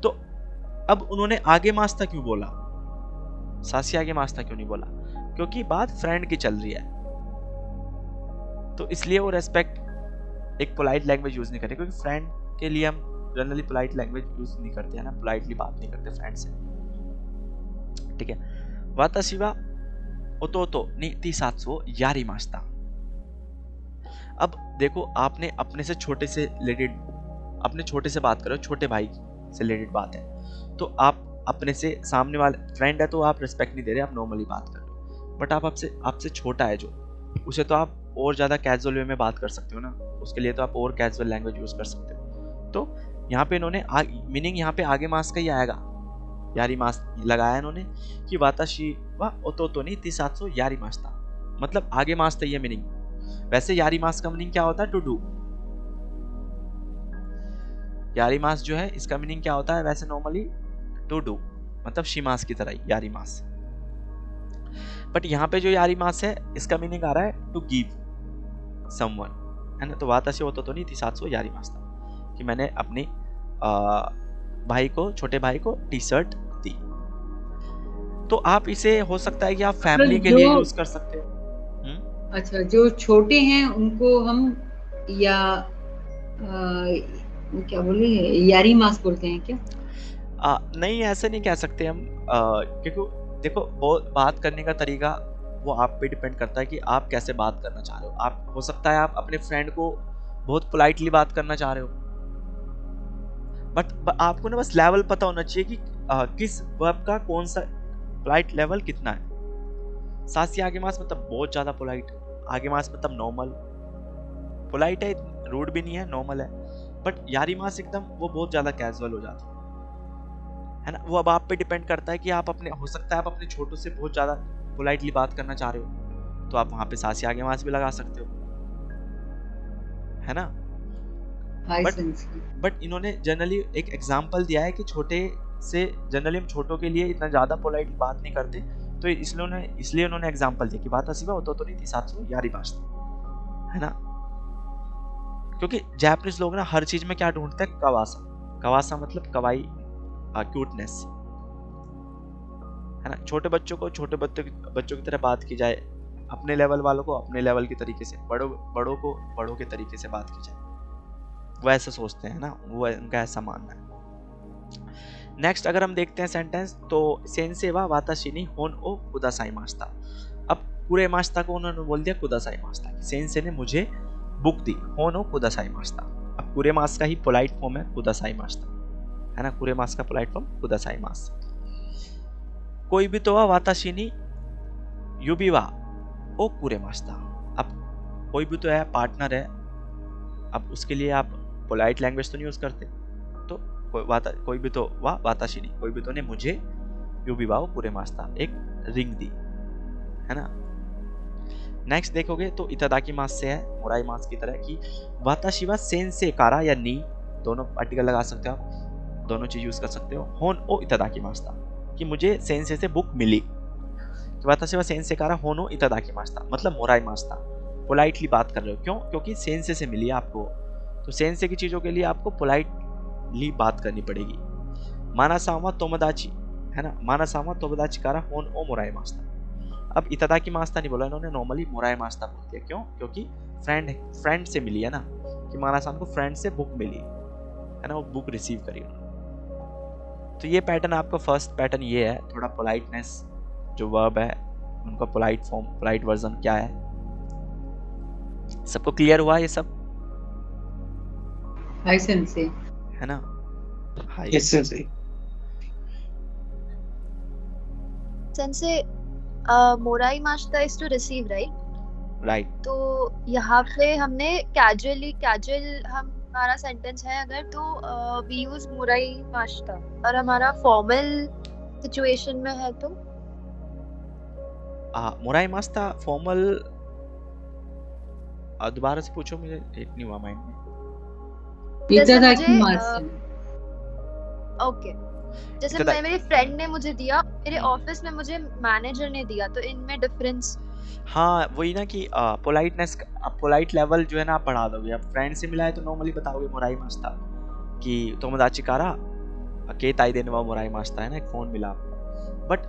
तो अब उन्होंने आगे मास्ता क्यों बोला, सासी आगे मास्ता क्यों नहीं बोला, क्योंकि बात फ्रेंड की चल रही है, तो इसलिए वो रेस्पेक्ट एक पोलाइट लैंग्वेज यूज नहीं करते, क्योंकि फ्रेंड के लिए हम जनरली पोलाइट लैंग्वेज यूज नहीं करते हैं ना, पोलाइटली बात नहीं करते फ्रेंड से, ठीक है। वाताशी वा ओतोतो नि तीसात्सु यारी मास्ता। अब देखो, आपने अपने से छोटे से रिलेटेड, अपने छोटे से बात करो, छोटे भाई से रिलेटेड बात है, तो आप अपने से सामने वाले फ्रेंड है तो आप रिस्पेक्ट नहीं दे रहे, आप नॉर्मली बात कर रहे हो, बट आप आपसे छोटा है जो, उसे तो आप और ज़्यादा कैजुअल वे में बात कर सकते हो ना, उसके लिए तो आप और कैजुअल लैंग्वेज यूज़ कर सकते हो। तो यहाँ पे इन्होंने मीनिंग यहाँ पे आगे मास का ही आएगा, यारी मास लगाया इन्होंने कि वाताशी वा ओतोतो नि तीसात्सु यारी मास्ता, मतलब आगे मास था ये मीनिंग। वैसे यारी मास का मीनिंग क्या होता है, टू डू। यारी मास जो है इसका मीनिंग क्या होता है वैसे नॉर्मली, टू डू, मतलब शिमास की तरह ही यारी मास। बट यहाँ पे जो यारी मास है इसका मीनिंग आ रहा है टू गिव समवन, है ना। तो वाताशी ओतोतो नि तीसात्सु यारी मास्ता, कि मैंने अपनी भाई को, छोटे भाई को टी शर्ट दी। तो आप इसे हो सकता है कि आप फैमिली के लिए यूज कर सकते हो। अच्छा, जो छोटे हैं उनको हम या क्या बोले, यारी मास बोलते हैं क्या? नहीं, ऐसे नहीं कह सकते हम, क्योंकि देखो बात करने का तरीका वो आप पे डिपेंड करता है कि आप कैसे बात करना चाह रहे हो। आप हो सकता है आप अपने फ्रेंड को बहुत पोलाइटली बात करना चाह रहे हो, बट आपको ना बस लेवल पता होना चाहिए कि किस वर्ब का कौन सा पोलाइट लेवल कितना है। सासी आगे मास मतलब बहुत ज्यादा पोलाइट, आगे मास मतलब नॉर्मल, पोलाइट है, रूड भी नहीं है, नॉर्मल है। बट यारी मास एकदम वो बहुत ज्यादा कैजुअल हो जाती है ना। वो अब आप पे डिपेंड करता है कि आप अपने, हो सकता है आप अपने छोटों से बहुत ज्यादा पोलाइटली बात करना चाह रहे हो, तो आप वहां पे सासी आगे मास भी लगा सकते हो, है ना। बट इन्होंने जनरली एक एग्जांपल दिया है कि छोटे से, जनरली हम छोटों के लिए इतना ज्यादा पोलाइट बात नहीं करते, तो इसलिए उन्होंने एग्जांपल दिया कि वाताशी वा ओतोतो नि तीसात्सु यारी मास्ता, है ना। क्योंकि जापानीज लोग ना हर चीज में क्या ढूंढते हैं, कवासा। कवासा मतलब कवाई, क्यूटनेस, है ना। छोटे बच्चों को छोटे बच्चों की तरह बात की जाए, अपने लेवल वालों को अपने लेवल के तरीके से, बड़ों को बड़ों के तरीके से बात की जाए, वो ऐसा सोचते हैं ना, वो उनका ऐसा मानना है। नेक्स्ट अगर हम देखते हैं सेंटेंस, तो सेंसे वा वाताशी नि होन ओ कुदासाई मास्ता। अब पूरे मास्ता को उन्होंने बोल दिया कुदासाई मास्ता, सेंसे ने मुझे बुक दी, होन ओ कुदासाई मास्ता। अब पूरे मास का ही पोलाइट फॉर्म है कुदासाई मास्ता, है ना। पूरे मास का पोलाइट फॉर्म कुदासाई मास। कोई भी तो वा वाताशी नि युबी वा ओ पूरे मास्ता। अब कोई भी तो है, पार्टनर है, अब उसके लिए आप पोलाइट लैंग्वेज तो नहीं यूज करते, तो कोई भी तो वा वाताशी नि, कोई भी तो ने मुझे युबी वा ओ पूरे मास्ता, एक रिंग दी, है ना। नेक्स्ट देखोगे तो इतादाकी मास से है, मोराई मास की तरह की वाताशी वा सेंसे कारा या नी, दोनों आर्टिकल लगा सकते हो आप, दोनों चीज यूज कर सकते हो। होन ओ इतादाकी मास्ता, कि मुझे सेंसे से बुक मिली, वाताशी वा सेंसे कारा होन ओ इतादाकी मास्ता, मतलब मोराई मास्ता, पोलाइटली बात कर रहे हो। क्यों? क्योंकि सेंसे से मिली आपको, तो सेंसे की चीजों के लिए आपको पोलाइटली बात करनी पड़ेगी। मानासामा तोमोदाची, है ना, मानासामा तोमोदाची कारा होन ओ मोराई मास्ता। अब इतादाकी मास्ता नहीं बोला इन्होंने, नॉर्मली मोराई मास्ता बोल दिया। क्यों? क्योंकि फ्रेंड से मिली है ना, कि मानासान को फ्रेंड से बुक मिली, है ना, वो बुक रिसीव करी उन्होंने। तो ये पैटर्न आपका फर्स्ट पैटर्न ये है, थोड़ा पोलाइटनेस जो वर्ब है उनका पोलाइट फॉर्म, पोलाइट वर्जन क्या है। सबको क्लियर हुआ ये सब? हाय सेंसे, है ना। हाय यस सेंसे। सेंसे मोराई मास्ता इज टू रिसीव, राइट। तो यहाँ पे हमने कैजुअल हमारा सेंटेंस है अगर, तो वी यूज मोराई मास्ता, और हमारा फॉर्मल सिचुएशन में है तो मोराई मास्ता फॉर्मल, दोबारा से पूछो, मुझे हिट नहीं हुआ माइंड में। इतादाकी मास, ओके, जैसे मेरे फ्रेंड ने मुझे दिया, मेरे ऑफिस में मुझे मैनेजर ने दिया, तो इनमें डिफरेंस हाँ वही ना कि पोलाइटनेस, पोलाइट लेवल जो है ना आप बढ़ा दोगे। अब फ्रेंड से मिला है तो नॉर्मली बताओगे मोराई मास्ता कि तोमोदाची कारा के ताई देने वाला मोराई मास्ता है ना, एक फोन मिला आपको। बट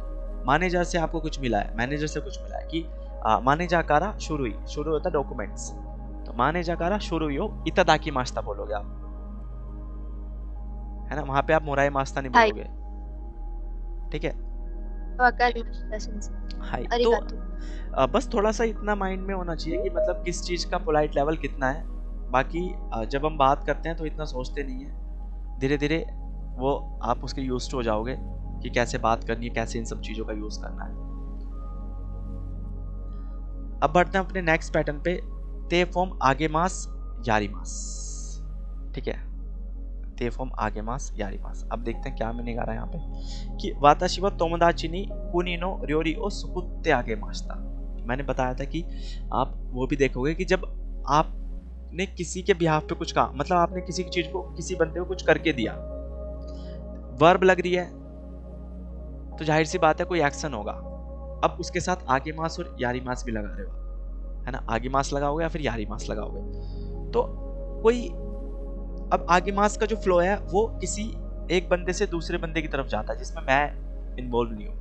मैनेजर से आपको कुछ मिला है, मैनेजर से कुछ मिला है कि मैनेजर कारा शुरू होता डॉक्यूमेंट्स, तो मैनेजर कारा शुरू यो इतादाकी मास्ता बोलोगे आप, है ना। वहां पे आप मोराई मास्ता नहीं हाय। बोलोगे, ठीक है। वकारिमाशिता सेंसेई। हाय तो अरिगातो। बस थोड़ा सा इतना माइंड में होना चाहिए कि मतलब किस चीज का पोलाइट लेवल कितना है। बाकी जब हम बात करते हैं तो इतना सोचते नहीं है, धीरे धीरे वो आप उसके यूज्ड हो जाओगे कि कैसे बात करनी है, कैसे इन सब चीजों का यूज करना है। अब बढ़ते हैं अपने नेक्स्ट पैटर्न पे, ते फॉर्म आगे मास यारी मास, ठीक है। ते फॉर्म आगे मास यारी मास। अब देखते हैं क्या मीनिंग आ रहा है यहाँ पे कि वाताशी वा तोमोदाची नि कुनी नो र्योरी ओ सुकुत्ते आगे मास्ता। मैंने बताया था कि आप वो भी देखोगे कि जब आपने किसी के बिहाफ पे कुछ कहा, मतलब आपने किसी की चीज को, किसी बंदे को कुछ करके दिया, वर्ब लग रही है तो जाहिर सी बात है कोई एक्शन होगा। अब उसके साथ आगे मास और यारी मास भी लगा रहे हो, है ना। आगे मास लगाओगे या फिर यारी मास लगाओगे, तो कोई, अब आगे मास का जो फ्लो है वो किसी एक बंदे से दूसरे बंदे की तरफ जाता है जिसमें मैं इन्वॉल्व नहीं हूं,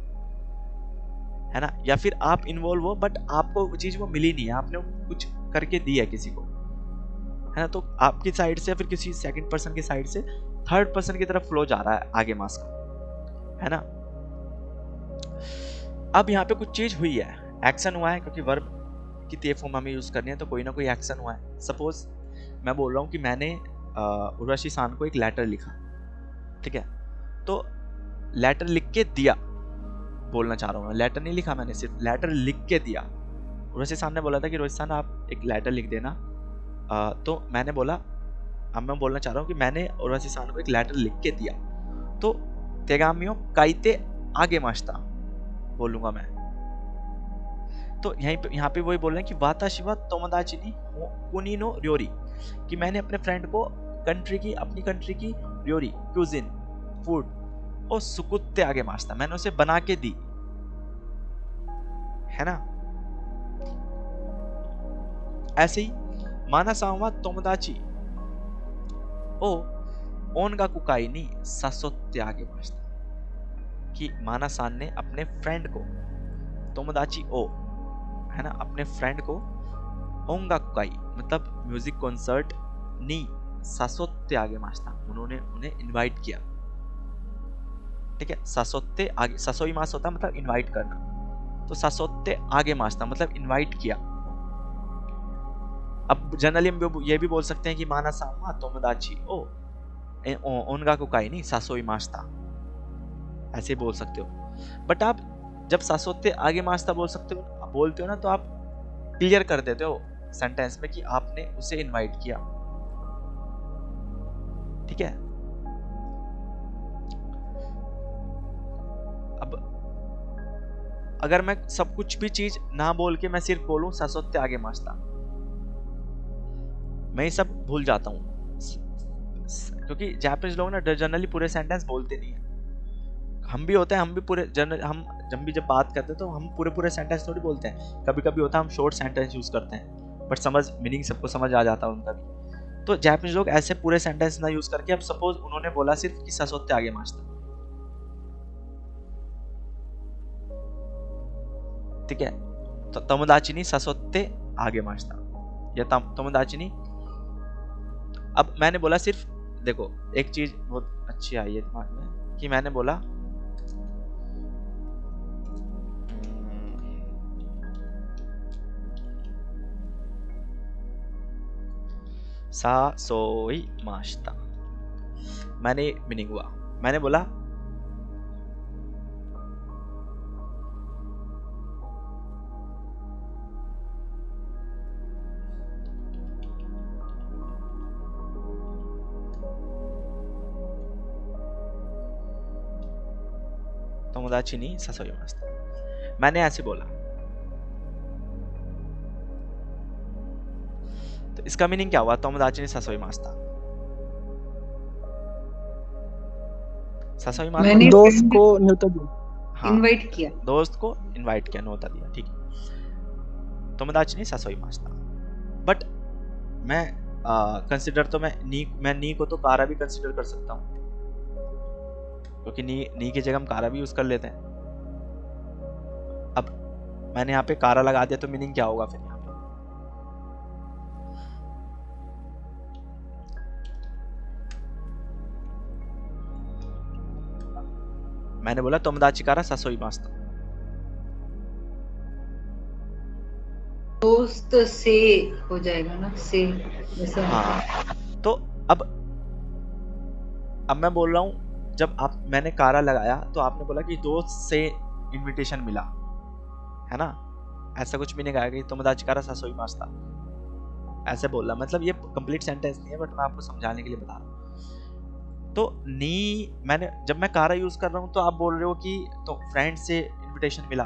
है ना। या फिर आप इन्वॉल्व हो बट आपको वो चीज वो मिली नहीं है, आपने कुछ करके दी है किसी को, है ना। तो आपकी साइड से या फिर किसी सेकंड पर्सन की साइड से थर्ड पर्सन की तरफ फ्लो जा रहा है आगे मास का, है ना। अब यहाँ पे कुछ चीज हुई है, एक्शन हुआ है, क्योंकि वर्ब की ते फॉर्म हमें यूज करनी है तो कोई ना कोई एक्शन हुआ है। सपोज मैं बोल रहा हूँ कि मैंने उर्वशी सान को एक लेटर लिखा, ठीक है। तो लेटर लिख के दिया, बोलना चाह रहा हूँ, लेटर नहीं लिखा मैंने, सिर्फ लेटर लिख के दिया। उर्वशी सान ने बोला था कि उर्वशी सान आप एक लेटर लिख देना, तो मैंने बोला, अब मैं बोलना चाह रहा हूँ कि मैंने उर्वशी सान को एक लेटर लिख के दिया, तो तेगामियो काइते आगे मास्ता बोलूंगा मैं। तो यहाँ पे वही बोल रहे हैं कि वाताशी वा तोमोदाची नि कुनी नो र्योरी, कि मैंने अपने फ्रेंड को अपनी कंट्री की र्योरी, क्यूजिन, फूड और सुकुत्ते आगे मास्ता, मैंने उसे बना के दी, है ना। ऐसे ही माना सावा तोमोदाची ओ ओनगा कुकाई नि सासोत्ते आगे मास्ता, कि माना सान ने अपने फ्रेंड को, तोमोदाची ओ, है ना, अपने फ्रेंड को ओंगा कुकाई मतलब म्यूजिक कॉन्सर्ट नी सासोत्ते आगे मास्ता, उन्होंने उन्हें इनवाइट किया, ठीक है। सासोत्ते आगे, सासोई मास होता है मतलब इनवाइट करना, तो सासोत्ते आगे मास्ता मतलब इनवाइट किया। अब जनरली हम ये भी बोल सकते हैं कि माना सामा तोमोदाची ओ ओनगा कुकाई नी सासोई मास्ता, ऐसे बोल सकते हो। बट आप जब सासोत्ते आगे मास्ता बोलते हो ना, तो आप क्लियर कर देते हो सेंटेंस में कि आपने उसे इनवाइट किया, ठीक है। अब अगर मैं सब कुछ भी चीज ना बोल के मैं सिर्फ बोलूं सासोत्ते आगे मास्ता, मैं ये सब भूल जाता हूं, क्योंकि जापानीज लोग ना जनरली पूरे सेंटेंस बोलते नहीं है। हम भी होते हैं, हम भी पूरे हम जब बात करते हैं तो हम पूरे सेंटेंस थोड़ी बोलते हैं, कभी कभी होता है हम शॉर्ट सेंटेंस यूज करते हैं, बट मीनिंग सबको समझ आ जाता है उनका भी। तो जापानीज लोग ऐसे पूरे सेंटेंस ना यूज करके, अब सपोज उन्होंने बोला सिर्फ कि सासोत्ते आगे मास्ता, ठीक है, तो तोमोदाची नि सासोत्ते आगे मास्ता या तोमोदाची नि। अब मैंने बोला सिर्फ, देखो एक चीज बहुत अच्छी आई है दिमाग में कि मैंने बोला सासोई मास्ता, मैंने मीनिंग हुआ, मैंने बोला तोमोदाची नि सासोई मास्ता, मैंने ऐसे बोला। तो इसका मीनिंग क्या हुआ, तोमोदाची नि सासोई मास्ता, सासोई मास्ता दोस्त को न्योता दिया, हाँ, इनवाइट किया, दोस्त को इनवाइट किया, न्योता दिया, ठीक है। तोमोदाची नी सासोई मास्ता। बट मैं कंसिडर तो मैं नी को तो कारा भी कंसिडर कर सकता हूँ, क्योंकि नी की जगह हम कारा भी यूज कर लेते हैं। अब मैंने यहाँ पे कारा लगा दिया तो मीनिंग क्या होगा फिर यहाँ पे? मैंने बोला तोमोदाची कारा सासोई मास्ता। दोस्त से हो जाएगा ना, से जैसा। हाँ, तो अब मैं बोल रहा हूँ, जब मैंने कारा लगाया तो आपने बोला कि दोस्त से इनविटेशन मिला, है ना? ऐसा कुछ मीनिंग आया कि तोमोदाची कारा सासोई मास्ता, ऐसे बोलना। मतलब ये कंप्लीट सेंटेंस नहीं है, बट मैं आपको समझाने के लिए बता रहा हूँ। तो जब मैं कारा यूज कर रहा हूँ तो आप बोल रहे हो कि तो फ्रेंड से इनविटेशन मिला,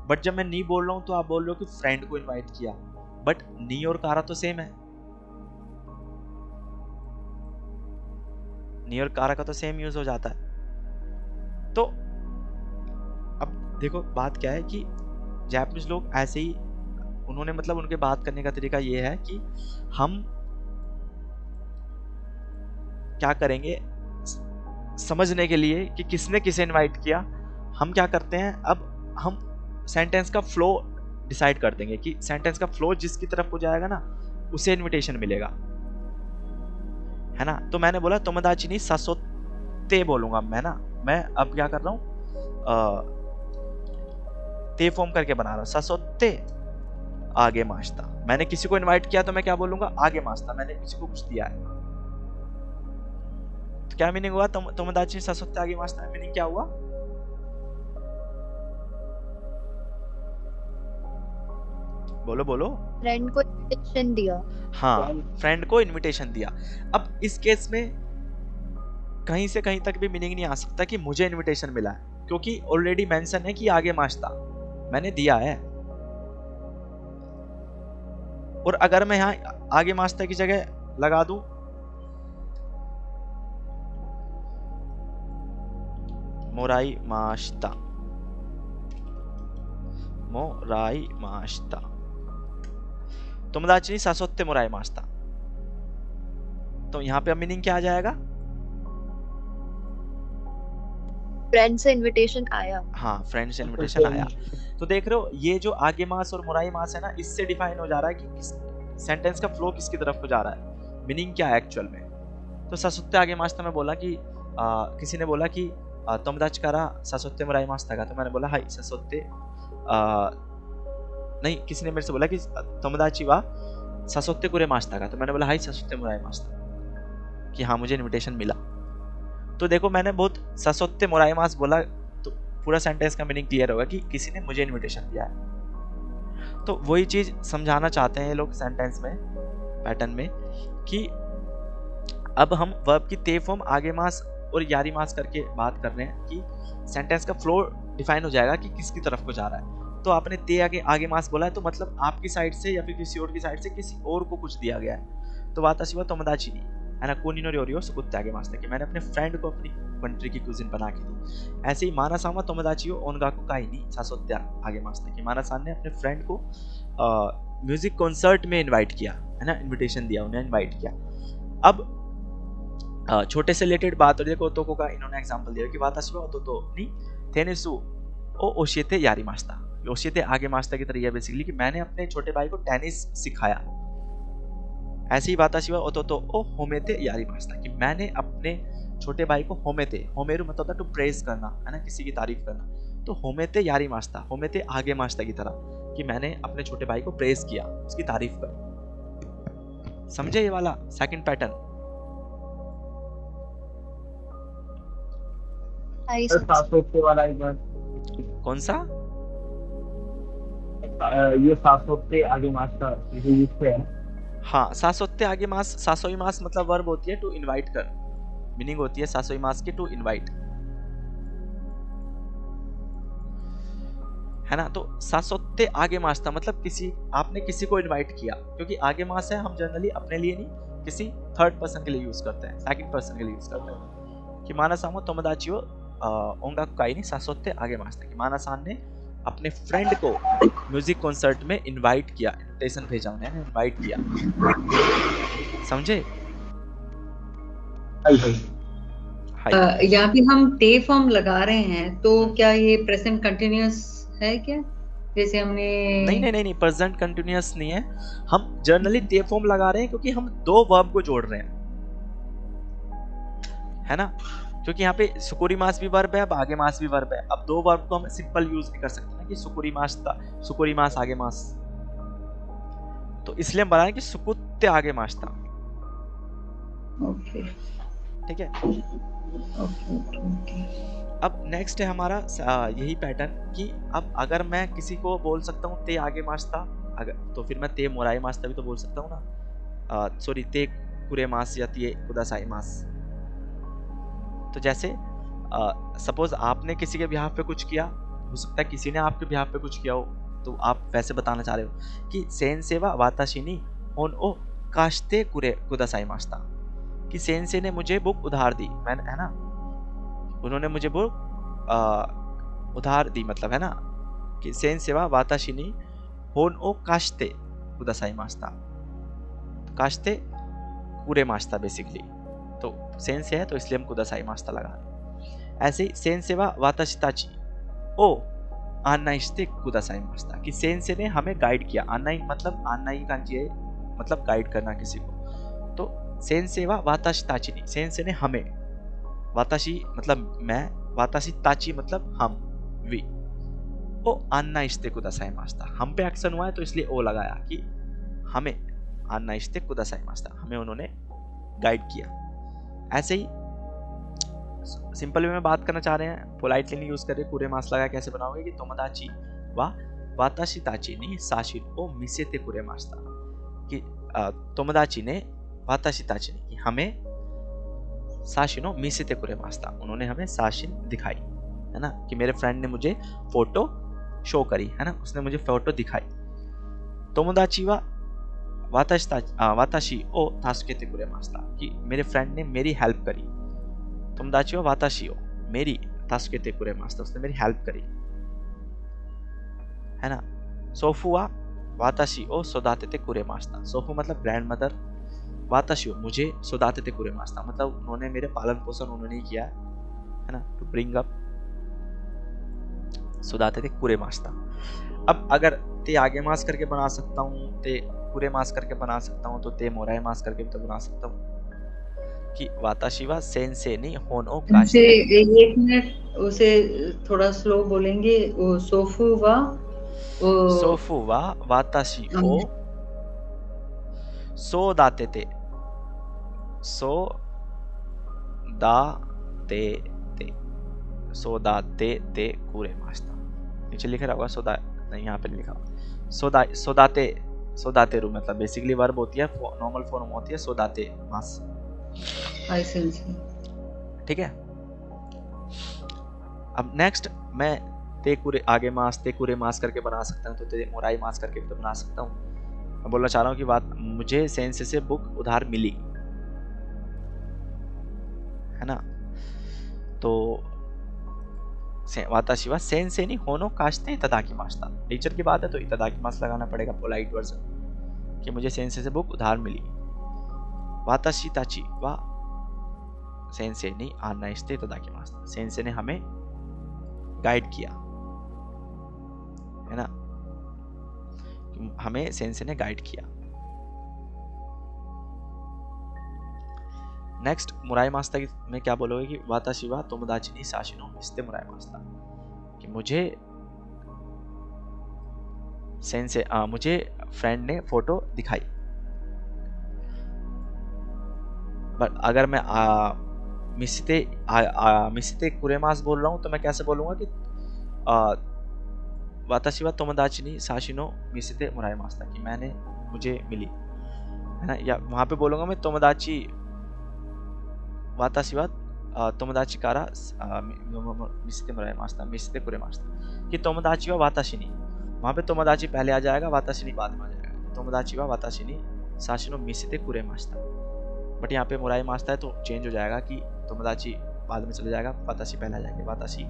बट जब मैं नी बोल रहा हूँ तो आप बोल रहे हो कि फ्रेंड को इनवाइट किया। बट नी और कारा तो सेम है, नी और कारा का तो सेम यूज हो जाता है। तो अब देखो बात क्या है कि जापानीज लोग ऐसे ही, उन्होंने मतलब उनके बात करने का तरीका ये है कि हम क्या करेंगे समझने के लिए कि किसने किसे इनवाइट किया, हम क्या करते हैं, अब हम सेंटेंस का फ्लो डिसाइड कर देंगे कि सेंटेंस का फ्लो जिसकी तरफ को जाएगा ना उसे इनविटेशन मिलेगा, है ना? तो मैंने बोला तोमोदाची नी सासोते बोलूंगा मैं ना। मैं अब क्या कर रहा हूँ, ते फॉर्म करके बना रहा हूँ, सासोते आगे मास्ता। मैंने किसी को इनवाइट किया तो मैं क्या बोलूंगा, आगे मास्ता। मैंने किसी को कुछ दिया है तो क्या मीनिंग हुआ, तोमोदाची नी सासोते आगे मास्ता। मीनिंग क्या हुआ? बोलो बोलो। फ्रेंड को इनविटेशन दिया। हाँ, फ्रेंड को इनविटेशन दिया। अब इस केस में कहीं से कहीं तक भी मीनिंग नहीं आ सकता कि मुझे इनविटेशन मिला है, क्योंकि ऑलरेडी मेंशन है कि आगे मास्ता मैंने दिया है। और अगर मैं यहाँ आगे मास्ता की जगह लगा दूं मोराई मास्ता, मोराई मास्ता, तोमोदाची नी सासोते मोराई मास्ता, तो यहाँ पे अब मीनिंग क्या आ जाएगा? फ्रेंड से इनविटेशन आया। हाँ, फ्रेंड से इनविटेशन आया। तो देख रहे हो, ये जो आगे मास और मोराई मास है ना, इससे डिफाइन हो जा रहा है कि सेंटेंस का फ्लो किसकी तरफ को जा रहा है, मीनिंग क्या है एक्चुअल में। तो सासोते आगे मास्ता में बोला कि किसी ने बोला कि तोमोदाची कारा सासोते मोराई मास्ता का, तो मैंने बोला हाई सासोते, नहीं, किसी ने मेरे से बोला कि तोमोदाची वा सासोते कुरे मास्ता का, तो मैंने बोला हाई सासोते मोराई मास्ता, कि हाँ मुझे इनविटेशन मिला। तो देखो मैंने बहुत सासोते मोराई मास बोला तो पूरा सेंटेंस का मीनिंग क्लियर होगा कि किसी ने मुझे इनविटेशन दिया है। तो वही चीज समझाना चाहते हैं ये लोग सेंटेंस में, पैटर्न में, कि अब हम वर्ब की ते फॉर्म आगे मास और यारी मास करके बात कर रहे हैं कि सेंटेंस का फ्लो डिफाइन हो जाएगा कि किसकी तरफ को जा रहा है। तो आपने ते आगे मास बोला है तो मतलब आपकी साइड से या फिर किसी और की साइड से किसी और को कुछ दिया गया है। तो वाताशी वा तोमोदाची नी है ना, कोनी नो र्योरी सासोते आगे मास्ता, कि मैंने अपने फ्रेंड को अपनी कंट्री की कुजिन बना के दी। ऐसे ही माना सामा तोमोदाची ओ ओनगाकु काई नी सासोते आगे मास्ता, कि माना सान ने अपने फ्रेंड को म्यूजिक कॉन्सर्ट में इनवाइट किया, है ना, इनविटेशन दिया, उन्हें इनवाइट किया। अब छोटे से रिलेटेड बात हो, देखो ओतोको का इन्होंने एग्जांपल दिया कि वाताशी वा ओतोतो नी तेनेसु ओ ओशिएते यारी मास्ता। ओशिएते आगे मास्ता की तरह बेसिकली कि मैंने अपने छोटे भाई को टेनिस सिखाया। ऐसे ही वाताशी वा ओतोतो ओ होमेते यारी मास्ता, कि मैंने अपने छोटे भाई को होमेते, होमेरु मतलब होता है टू प्रेज करना, है ना, किसी की तारीफ करना। तो होमेते यारी मास्ता, होमेते आगे मास्ता की तरह, कि मैंने अपने छोटे भाई को प्रेज किया, उसकी तारीफ कर। समझे ये वाला सेकंड पैटर्न? सासोते वाला एक बार, कौन सा? ये सासोते आगे मास्ता ये यूज पे है। हाँ, सासोते आगे मास, सासोई मास मतलब वर्ब होती है टू इनवाइट कर, मीनिंग होती है सासोई मास की टू इनवाइट, है ना। तो सासोते आगे मास्ता मतलब आपने किसी को इनवाइट किया, क्योंकि आगे मास है, हम जनरली अपने लिए नहीं किसी थर्ड पर्सन के लिए यूज करते हैं, सेकंड पर्सन के लिए यूज करते हैं, कि माना सामो तोमोदाची ओ ओंगाकु काई नी सासोते आगे मास्ता, कि माना सान ने अपने फ्रेंड को म्यूजिक कॉन्सर्ट में इनवाइट किया, इनविटेशन भेजा, उन्हें इनवाइट किया, समझे? हाय यहाँ पे हम ते फॉर्म लगा रहे हैं तो हम्म। क्या ये प्रेजेंट कंटिन्यूअस है क्या? जैसे हमने नहीं, प्रेजेंट कंटिन्यूअस नहीं है, हम जनरली ते फॉर्म लगा रहे हैं क्योंकि हम दो वर्ब को जोड़ रहे हैं, है ना? क्योंकि यहाँ पे सुकुरी मास भी वर्ब है, अब आगे मास भी वर्ब है। अब दो वर्ब को हम सिंपल यूज नहीं कर सकते ना कि सुकुरी मास था, सुकुरी मास आगे मास, तो इसलिए हम बना रहे हैं कि सुकुत्ते आगे मास था। ओके ठीक है। ओके ओके अब नेक्स्ट है हमारा यही पैटर्न कि अब अगर मैं किसी को बोल सकता हूँ ते आगे मास था, अगर तो फिर मैं ते मोराई मास था भी तो बोल सकता हूँ ना, सॉरी ते कुरे मास या ते कुदासाई मास। तो जैसे सपोज आपने किसी के बिहाफ पे कुछ किया, हो सकता है किसी ने आपके बिहाफ पे कुछ किया हो, तो आप वैसे बताना चाह रहे हो कि सेन सेवा वाताशिनी होन ओ काश्ते कुरे कुदासाई मास्ता, कि सेंसे ने मुझे बुक उधार दी, मैंने, है ना, उन्होंने मुझे बुक उधार दी, मतलब है ना कि सेन सेवा वाताशिनी होन ओ काश्ते कुदासाई मास्ता, काश्ते कुरे मास्ता बेसिकली, तो सेन से है तो इसलिए हम कुदासाई मास्ता लगा रहे हैं। ऐसे ही सेन सेवा वाताशिताची ओ आन्नाइस्ते कुदासाई मास्ता, कि सेन से ने हमें गाइड किया, आन्नाई मतलब आन्नाई कांजी है, मतलब गाइड करना किसी को, तो सेन सेवा वाताशिताची नहीं, सेन से ने हमें, वाताशी मतलब मैं, वाताशी ताची मतलब हम, वी, ओ आन्नाइस्ते कुदासाई मास्ता, हम पे एक्शन हुआ है तो इसलिए ओ लगाया कि हमें आन्नाइस्ते कुदासाई मास्ता, हमें उन्होंने गाइड किया। ऐसे ही सिंपल वे में बात करना चाह रहे हैं, पोलाइटली नहीं यूज कर रहे, कुरे मास लगा कैसे बनाओगे कि तोमदाची वा वाताशी ताची ने साशिन ओ मिसेते कुरे मास्ता, कि तोमदाची ने वाताशी ताची ने, कि हमें साशिनो मिसेते कुरे मास्ता, उन्होंने हमें साशिन दिखाई, है ना, कि मेरे फ्रेंड ने मुझे फोटो शो करी, है ना, उसने मुझे फोटो दिखाई। तोमदाची वा वाताशी ओ तासुकेते कुरे मास्ता, कि मेरे फ्रेंड ने मेरी हेल्प करी। तोमदाची वा वाताशी ओ मेरी तासुकेते कुरे मास्ता, उसने मेरी हेल्प करी, है ना। सोफू वा वाताशी ओ सोदातेते कुरे मास्ता, सोफू मतलब ग्रैंड मदर, वाताशी ओ मुझे सोदातेते कुरे मास्ता मतलब उन्होंने मेरे पालन पोषण उन्होंने ही किया, है ना, टू ब्रिंग अप सोदातेते कुरे मास्ता। अब अगर ते आगे मास करके बना सकता हूँ, ते पूरे मास करके बना सकता हूँ, तो ते मोराई मास करके भी तो बना सकता हूँ कि वाताशिवा सेंसे नी होनो काश्ते। एक मिनट उसे थोड़ा स्लो बोलेंगे, वो सोफू वा सोफू वा वाताशी ओ सो दाते ते, सो दाते ते, सो दाते ते कुरे मास्ता, नीचे लिखा होगा सोदा, नहीं यहाँ पे लिखा सोदा, सोदाते, सोदाते रू मतलब बेसिकली वर्ब होती है, नॉर्मल फॉर्म होती है सोदाते मास। ठीक है। अब नेक्स्ट मैं ते कुरे आगे मास, ते कुरे मास करके बना सकता हूँ, तो ते मोराई मास करके भी तो बना सकता हूँ। मैं बोलना चाह रहा हूँ कि बात, मुझे सेंसे से बुक उधार मिली, है ना, तो वाताशी वा सेंसे नी होनो काश्ते तदाकी मास्ता, टीचर की बात है तो तदाकी मास लगाना पड़ेगा, पोलाइट वर्जन, कि मुझे सेंसे से बुक उधार मिली। वाताशी ताची वा सेंसे नी आन्नाइस्ते तदाकी मास्ता, सेंसे ने हमें गाइड किया, है ना, हमें सेंसे ने गाइड किया। नेक्स्ट मुराई मास्ता में क्या बोलोगे कि वाताशी वा तोमोदाची नी साशिनो मिस्ते मुराई मास्ता, कि मुझे सेंसे मुझे फ्रेंड ने फोटो दिखाई। बट अगर मैं मिस्ते कुरेमास बोल रहा हूँ तो मैं कैसे बोलूँगा कि वाताशी वा तोमोदाची नी साशिनो मिस्ते मुराई मास्ता, कि मैंने, मुझे मिली, है ना, या वहाँ पे बोलूँगा मैं तोमोदाची वाताशी वा तोमोदाची कारा मिस्ते मुराई मास्ता, मिस्ते कुरे मास्ता, कि तोमोदाची वा वाताशी नी, वहाँ पे तोमोदाची पहले आ जाएगा, वाताशी नी बाद में आ जाएगा, तोमोदाची वा वाताशी नी साशिनो मिस्ते कुरे मास्ता। बट यहाँ पे मुराई मास्ता है तो चेंज हो जाएगा कि तोमोदाची बाद में चले जाएगा, वाताशी पहले आ जाएंगे, वाताशी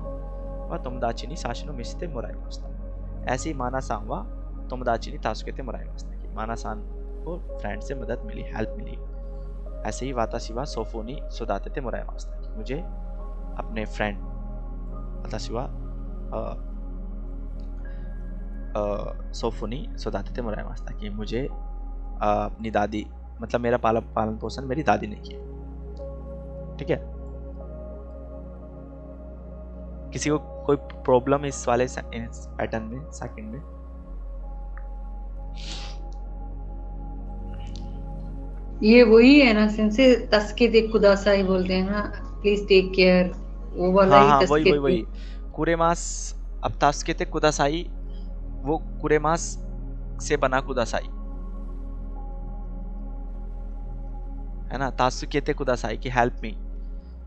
वा तोमोदाचीに差しの見せてもらいました。ऐसे ही माना सान वा तोमोदाचीに助けてもらいましたकि माना सान को फ्रेंड से मदद मिली, हेल्प मिली। ऐसे ही वाताशी वा सोफोに育ててもらいましたकि मुझे अपने फ्रेंड वाताशी वा सोफोに育ててもらいましたकि मुझे अपनी दादी मतलब मेरा पालन पोषण मेरी दादी ने किया। ठीक है, किसी को कोई प्रॉब्लम इस वाले पैटर्न में सेकंड में? ये वही है ना सिंसे तस्केते कुदासाई बोलते हैं ना, प्लीज टेक केयर, वो वाला हाँ ही हाँ तस्केते। वही कुरेमास। अब तास्केते कुदासाई वो कुरेमास से बना कुदासाई है ना, तास्केते कुदासाई की हेल्प मी।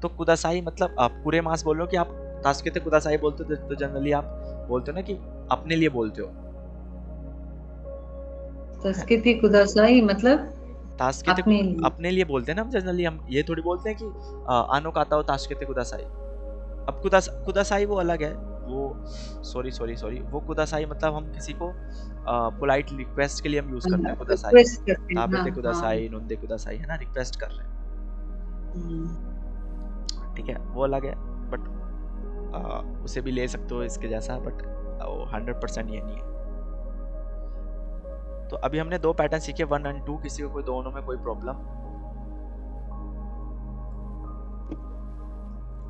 तो कुदासाई मतलब आप कुरेमास बोल रहे हो कि आप तास्केते कुदासाई बोलते हो तो जनरली आप बोलते हो ना कि अपने लिए बोलते हो। तस्केते कुदासाई मतलब तास्केते अपने लिए। अपने लिए बोलते हैं ना हम जनरली, हम ये थोड़ी बोलते हैं कि आनो काता हो तास्केते कुदासाई। अब कुदासाई वो अलग है, वो सॉरी वो कुदासाई मतलब हम किसी को पोलाइट रिक्वेस्ट के लिए हम यूज करते हैं कुदासाई, रिक्वेस्ट करते हैं, ताबेते हाँ, कुदासाई, नोंदे कुदासाई, है ना, रिक्वेस्ट कर रहे हैं। ठीक है, वो अलग है, बट उसे भी ले सकते हो इसके जैसा, बट वो 100% ये नहीं है। तो अभी हमने दो पैटर्न सीखे 1 और 2, किसी को कोई दोनों में कोई प्रॉब्लम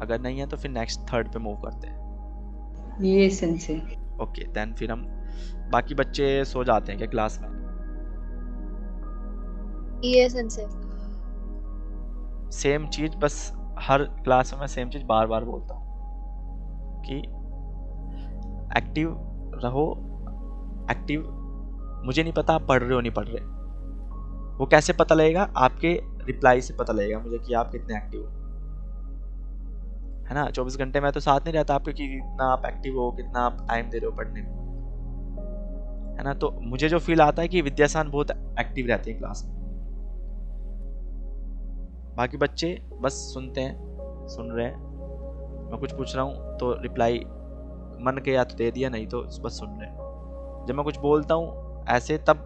अगर नहीं है तो फिर नेक्स्ट थर्ड पे मूव करते हैं। ये सेंसे ओके देन फिर हम बाकी बच्चे सो जाते हैं क्या क्लास में? ये सेंसे सेम चीज, बस हर क्लास में सेम चीज बार बार बोलता हूँ कि एक्टिव रहो। एक्टिव मुझे नहीं पता आप पढ़ रहे हो नहीं पढ़ रहे, वो कैसे पता लगेगा? आपके रिप्लाई से पता लगेगा मुझे कि आप कितने एक्टिव हो, है ना। 24 घंटे में तो साथ नहीं रहता आपके कि कितना आप एक्टिव हो, कितना आप टाइम दे रहे हो पढ़ने में, है ना। तो मुझे जो फील आता है कि विद्यासान बहुत एक्टिव रहते हैं क्लास में। बाकी बच्चे बस सुनते हैं, सुन रहे हैं, मैं कुछ पूछ रहा हूँ तो रिप्लाई मन के या तो दे दिया, नहीं तो बस सुन रहे हैं। जब मैं कुछ बोलता हूँ ऐसे तब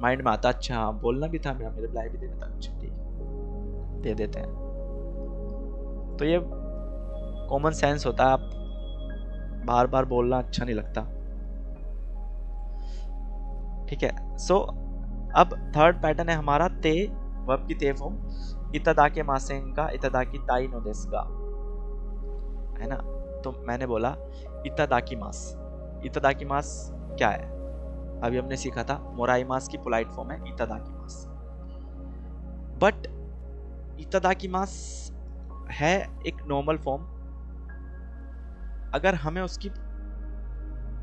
माइंड में आता, अच्छा हाँ बोलना भी था, मैं रिप्लाई भी देना था, अच्छा ठीक है दे देते हैं। तो ये कॉमन सेंस होता है, आप बार बार बोलना अच्छा नहीं लगता। ठीक है, सो अब थर्ड पैटर्न है हमारा ते वर्ब की ते फॉर्म, इतादाके मासेंगा इतादाकी ताई नो देसु गा, है ना। तो मैंने बोला इतादाकी मास। इतादाकी मास क्या है? अभी हमने सीखा था मोराई मास की पोलाइट फॉर्म है इतादाकी मास, बट इतादाकी मास है एक नॉर्मल फॉर्म। अगर हमें उसकी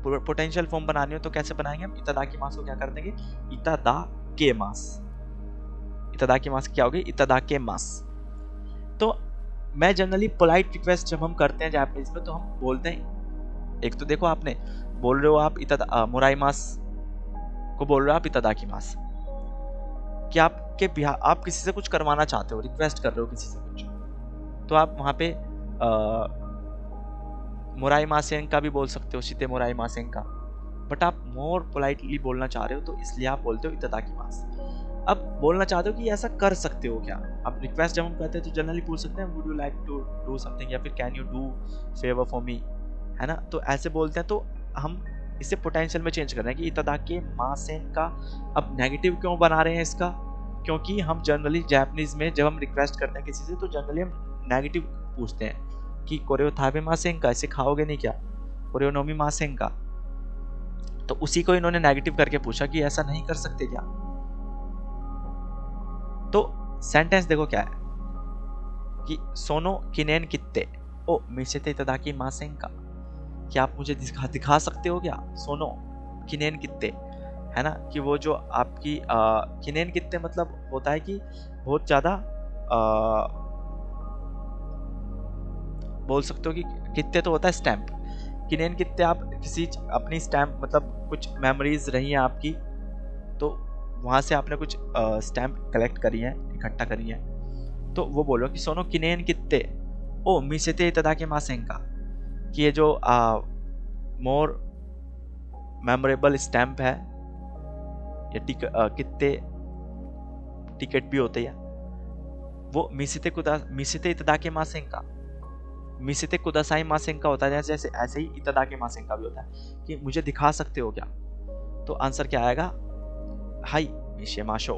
पोटेंशियल फॉर्म बनानी हो तो कैसे बनाएंगे हम? इतादाकी मास को क्या कर देंगे? इतादाके मास। इतादाकी मास क्या होगी? इतादाके मास। तो मैं जनरली पोलाइट रिक्वेस्ट जब हम करते हैं जापानीज में तो हम बोलते हैं, एक तो देखो आपने बोल रहे हो आप मोराई मास को बोल रहे हो आप इतादाकी मास, कि आप किसी से कुछ करवाना चाहते हो, रिक्वेस्ट कर रहे हो किसी से कुछ, तो आप वहां पे मोराई मासेन का भी बोल सकते हो, शिते मोराई मासेन का, बट आप मोर पोलाइटली बोलना चाह रहे हो तो इसलिए आप बोलते हो इतादाकी मास। अब बोलना चाहते हो कि ऐसा कर सकते हो क्या? आप रिक्वेस्ट जब हम कहते हैं तो जनरली पूछ सकते हैं would you like to do something, या फिर can you do favour for me, है ना। तो ऐसे बोलते हैं, तो हम इसे पोटेंशियल में चेंज कर रहे हैं कि इतादाके मासेन का। अब नेगेटिव क्यों बना रहे हैं इसका? क्योंकि हम जनरली जापानीज में जब हम रिक्वेस्ट करते हैं किसी से तो जनरली हम नेगेटिव पूछते हैं कि कोरेओ थाबे मासेन का, इसे खाओगे नहीं क्या? कोरेओ नोमी मासेन का। तो उसी को इन्होंने नेगेटिव करके पूछा कि ऐसा नहीं कर सकते क्या? तो सेंटेंस देखो क्या है कि सोनो किनेन कित्ते ओ मिसेते इतादाकी मासेन का, क्या आप मुझे दिखा सकते हो क्या? सोनो किनेन कित्ते, है ना, कि वो जो आपकी किनेन कित्ते मतलब होता है कि बहुत ज़्यादा बोल सकते हो कि कित्ते तो होता है स्टैम्प, किनेन कित्ते आप किसी अपनी स्टैम्प मतलब कुछ मेमोरीज रही हैं आपकी, तो वहाँ से आपने कुछ स्टैम्प कलेक्ट करी है, इकट्ठा करी है, तो वो बोलो कि सोनो किनेन कित्ते ओ मिसेते इतादाकी मासेन का, कि ये जो मोर मेमोरेबल स्टैम्प है या कितने टिकट भी होते हैं वो मिसिते इतदाके मासेंका, मिसिते कुदासाई मासेंका होता है, जैसे ऐसे ही इतदाके मासेंका भी होता है कि मुझे दिखा सकते हो क्या। तो आंसर क्या आएगा, हाई मिशे माशो,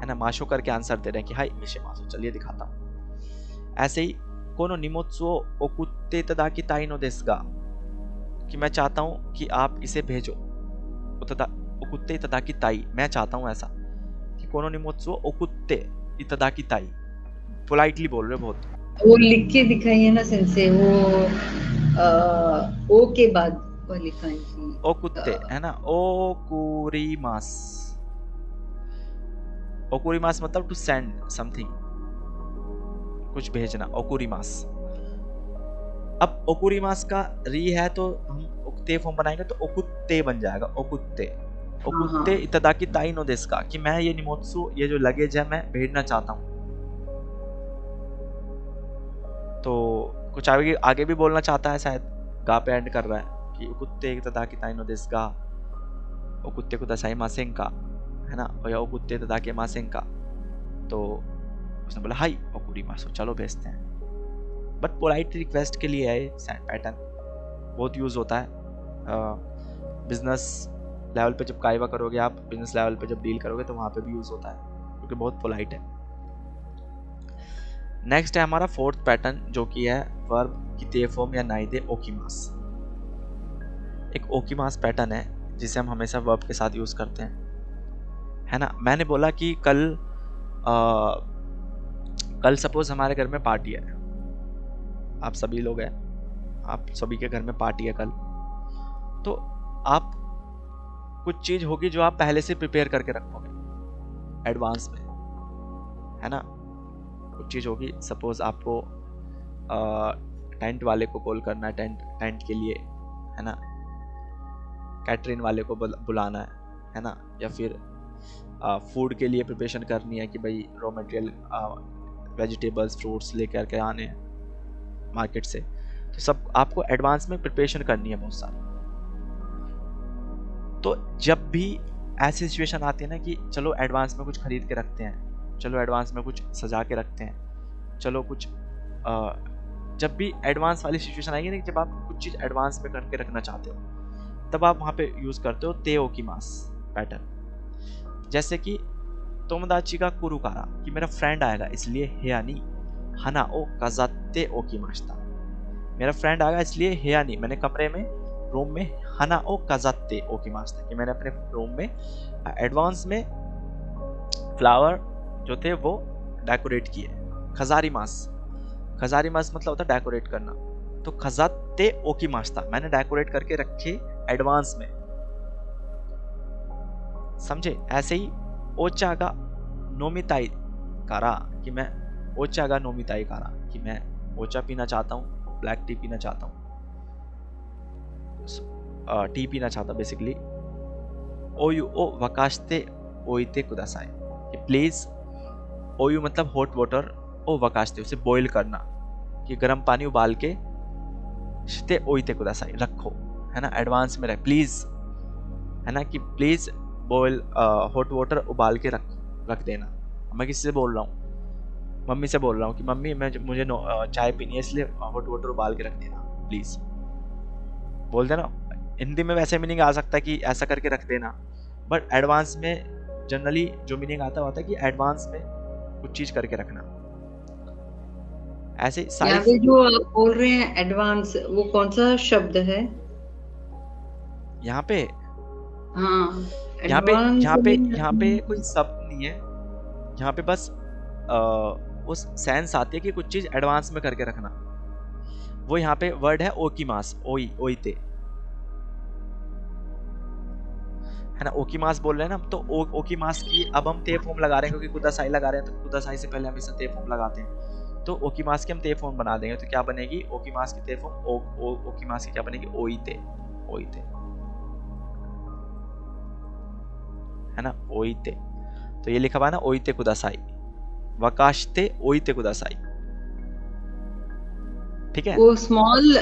है ना, माशो करके आंसर दे रहे हैं कि हाई मिशे माशो, चलिए दिखाता हूँ। ऐसे ही कोनो निमोत्सुओ ओकुत्ते इतदाकी ताई नो देसु गा, कि मैं चाहता हूँ कि आप इसे भेजो, ओकुत्ते इतदाकी ताई, मैं चाहता हूँ ऐसा कि कोनो निमोत्सुओ ओकुत्ते इतदाकी ताई, पोलाइटली बोल रहे हो बहुत। वो लिख के दिखाइए ना सेंसे, वो ओ के बाद वाली कांजी, ओकुत्ते है ना, ओकुरिमास, ओकुरिमास मतलब टू सेंड समथिंग, कुछ भेजना, ओकुरिमास। अब ओकुरिमास का री है तो हम ओकुत्ते फॉर्म बनाएंगे तो ओकुत्ते बन जाएगा, ओकुत्ते, ओकुत्ते इतदाकी ताई नो देसु का, कि मैं ये निमोत्सु, ये जो लगेज है मैं भेजना चाहता हूँ। तो कुछ आगे भी बोलना चाहता है शायद, गा पे एंड कर रहा है कि ओकुत्ते इतदाकी ताई नो देसु का, ओकुत्ते कुदासाई मासेंका, है ना, या ओकुत्ते इतदाके मासेंका। तो उसने बोला हाई ओकुरिमासु, चलो भेजते हैं। बट पोलाइट रिक्वेस्ट के लिए है ये पैटर्न, बहुत यूज होता है बिजनेस लेवल पे। जब काइवा करोगे आप, बिजनेस लेवल पे जब डील करोगे तो वहां पे भी यूज होता है क्योंकि बहुत पोलाइट है। नेक्स्ट है हमारा फोर्थ पैटर्न जो कि है वर्ब किते फॉर्म या नाइदे ओकीमास। एक ओकीमास पैटर्न है जिसे हम हमेशा वर्ब के साथ यूज करते हैं, है ना। मैंने बोला कि कल सपोज हमारे घर में पार्टी है, आप सभी लोग हैं, आप सभी के घर में पार्टी है कल, तो आप कुछ चीज होगी जो आप पहले से प्रिपेयर करके रखोगे एडवांस में, है ना। कुछ चीज होगी, सपोज आपको टेंट वाले को कॉल करना है, टेंट के लिए, है ना, कैटरिंग वाले को बुलाना है ना, या फिर फूड के लिए प्रिपरेशन करनी है कि भाई रॉ मटेरियल वेजिटेबल्स फ्रूट्स लेकर के आने हैं मार्केट से, तो सब आपको एडवांस में प्रिपरेशन करनी है बहुत सारी। तो जब भी ऐसी सिचुएशन आती है ना कि चलो एडवांस में कुछ खरीद के रखते हैं, चलो एडवांस में कुछ सजा के रखते हैं, चलो कुछ जब भी एडवांस वाली सिचुएशन आएगी ना, जब आप कुछ चीज़ एडवांस में करके रखना चाहते हो, तब आप वहाँ पे यूज़ करते हो ते ओकीमास पैटर्न। जैसे कि तोमदाची का कुरुकारा, कि मेरा फ्रेंड आएगा इसलिए हेयानी हना ओ काजाते ओकीमाशिता, मेरा फ्रेंड आएगा इसलिए हेयानी, मैंने कमरे में रूम में हना ओ काजाते ओकीमाशिता, कि मैंने अपने रूम में एडवांस में फ्लावर जो थे वो डेकोरेट किए। खजारी मास मतलब होता है डेकोरेट करना, तो खजाते ओकीमाशिता, मैंने डेकोरेट करके रखे एडवांस में, समझे। ऐसे ही ओचागा नोमिताई कारा, कि मैं ओचागा नोमिताई कारा, कि मैं ओचा पीना चाहता हूँ, ब्लैक टी पीना चाहता हूँ, टी पीना चाहता हूँ बेसिकली। ओयू ओ वकाशते ओइते कुदासाई, कि प्लीज, ओयू मतलब हॉट वाटर, ओ वकाशते उसे बॉईल करना, कि गर्म पानी उबाल के शिते ओइते कुदासाई रखो, है ना, एडवांस में रख प्लीज, है ना, कि प्लीज बॉयल हॉट वाटर उबाल के रख देना। मैं किसी से बोल रहा हूँ, मम्मी से बोल रहा हूँ कि मम्मी मुझे चाय पीनी है इसलिए हॉट वाटर उबाल के रख देना प्लीज, बोल देना। हिंदी में वैसे मीनिंग आ सकता है कि ऐसा करके रख देना, बट एडवांस में जनरली जो मीनिंग आता है कि एडवांस में कुछ चीज करके रखना। ऐसे यहाँ पे जो आप बोल रहे हैं एडवांस, वो कौन सा शब्द है यहाँ पे? हाँ, यहाँ पे कोई शब्द नहीं है, यहाँ पे बस उस सेंस आती है कि कुछ चीज एडवांस में करके रखना। वो यहाँ पे वर्ड है ओकीमास, ओइते, है ना, ओकीमास बोल रहे हैं ना, तो ओकीमास की अब हम ते फॉर्म लगा रहे हैं क्योंकि कुदासाई लगा रहे हैं, तो कुदासाई से पहले हमेशा ते फॉर्म लगाते हैं, तो ओकीमास की हम ते फॉर्म बना देंगे, तो क्या बनेगी ओकीमास की ते फॉर्म, ओकीमास की क्या बनेगी ओइते, ओइते, है ना, ओइते। तो ये लिखा हुआ है ना ओइते कुदासाई, वकाशते ओइते कुदासाई, ठीक है। वो स्मॉल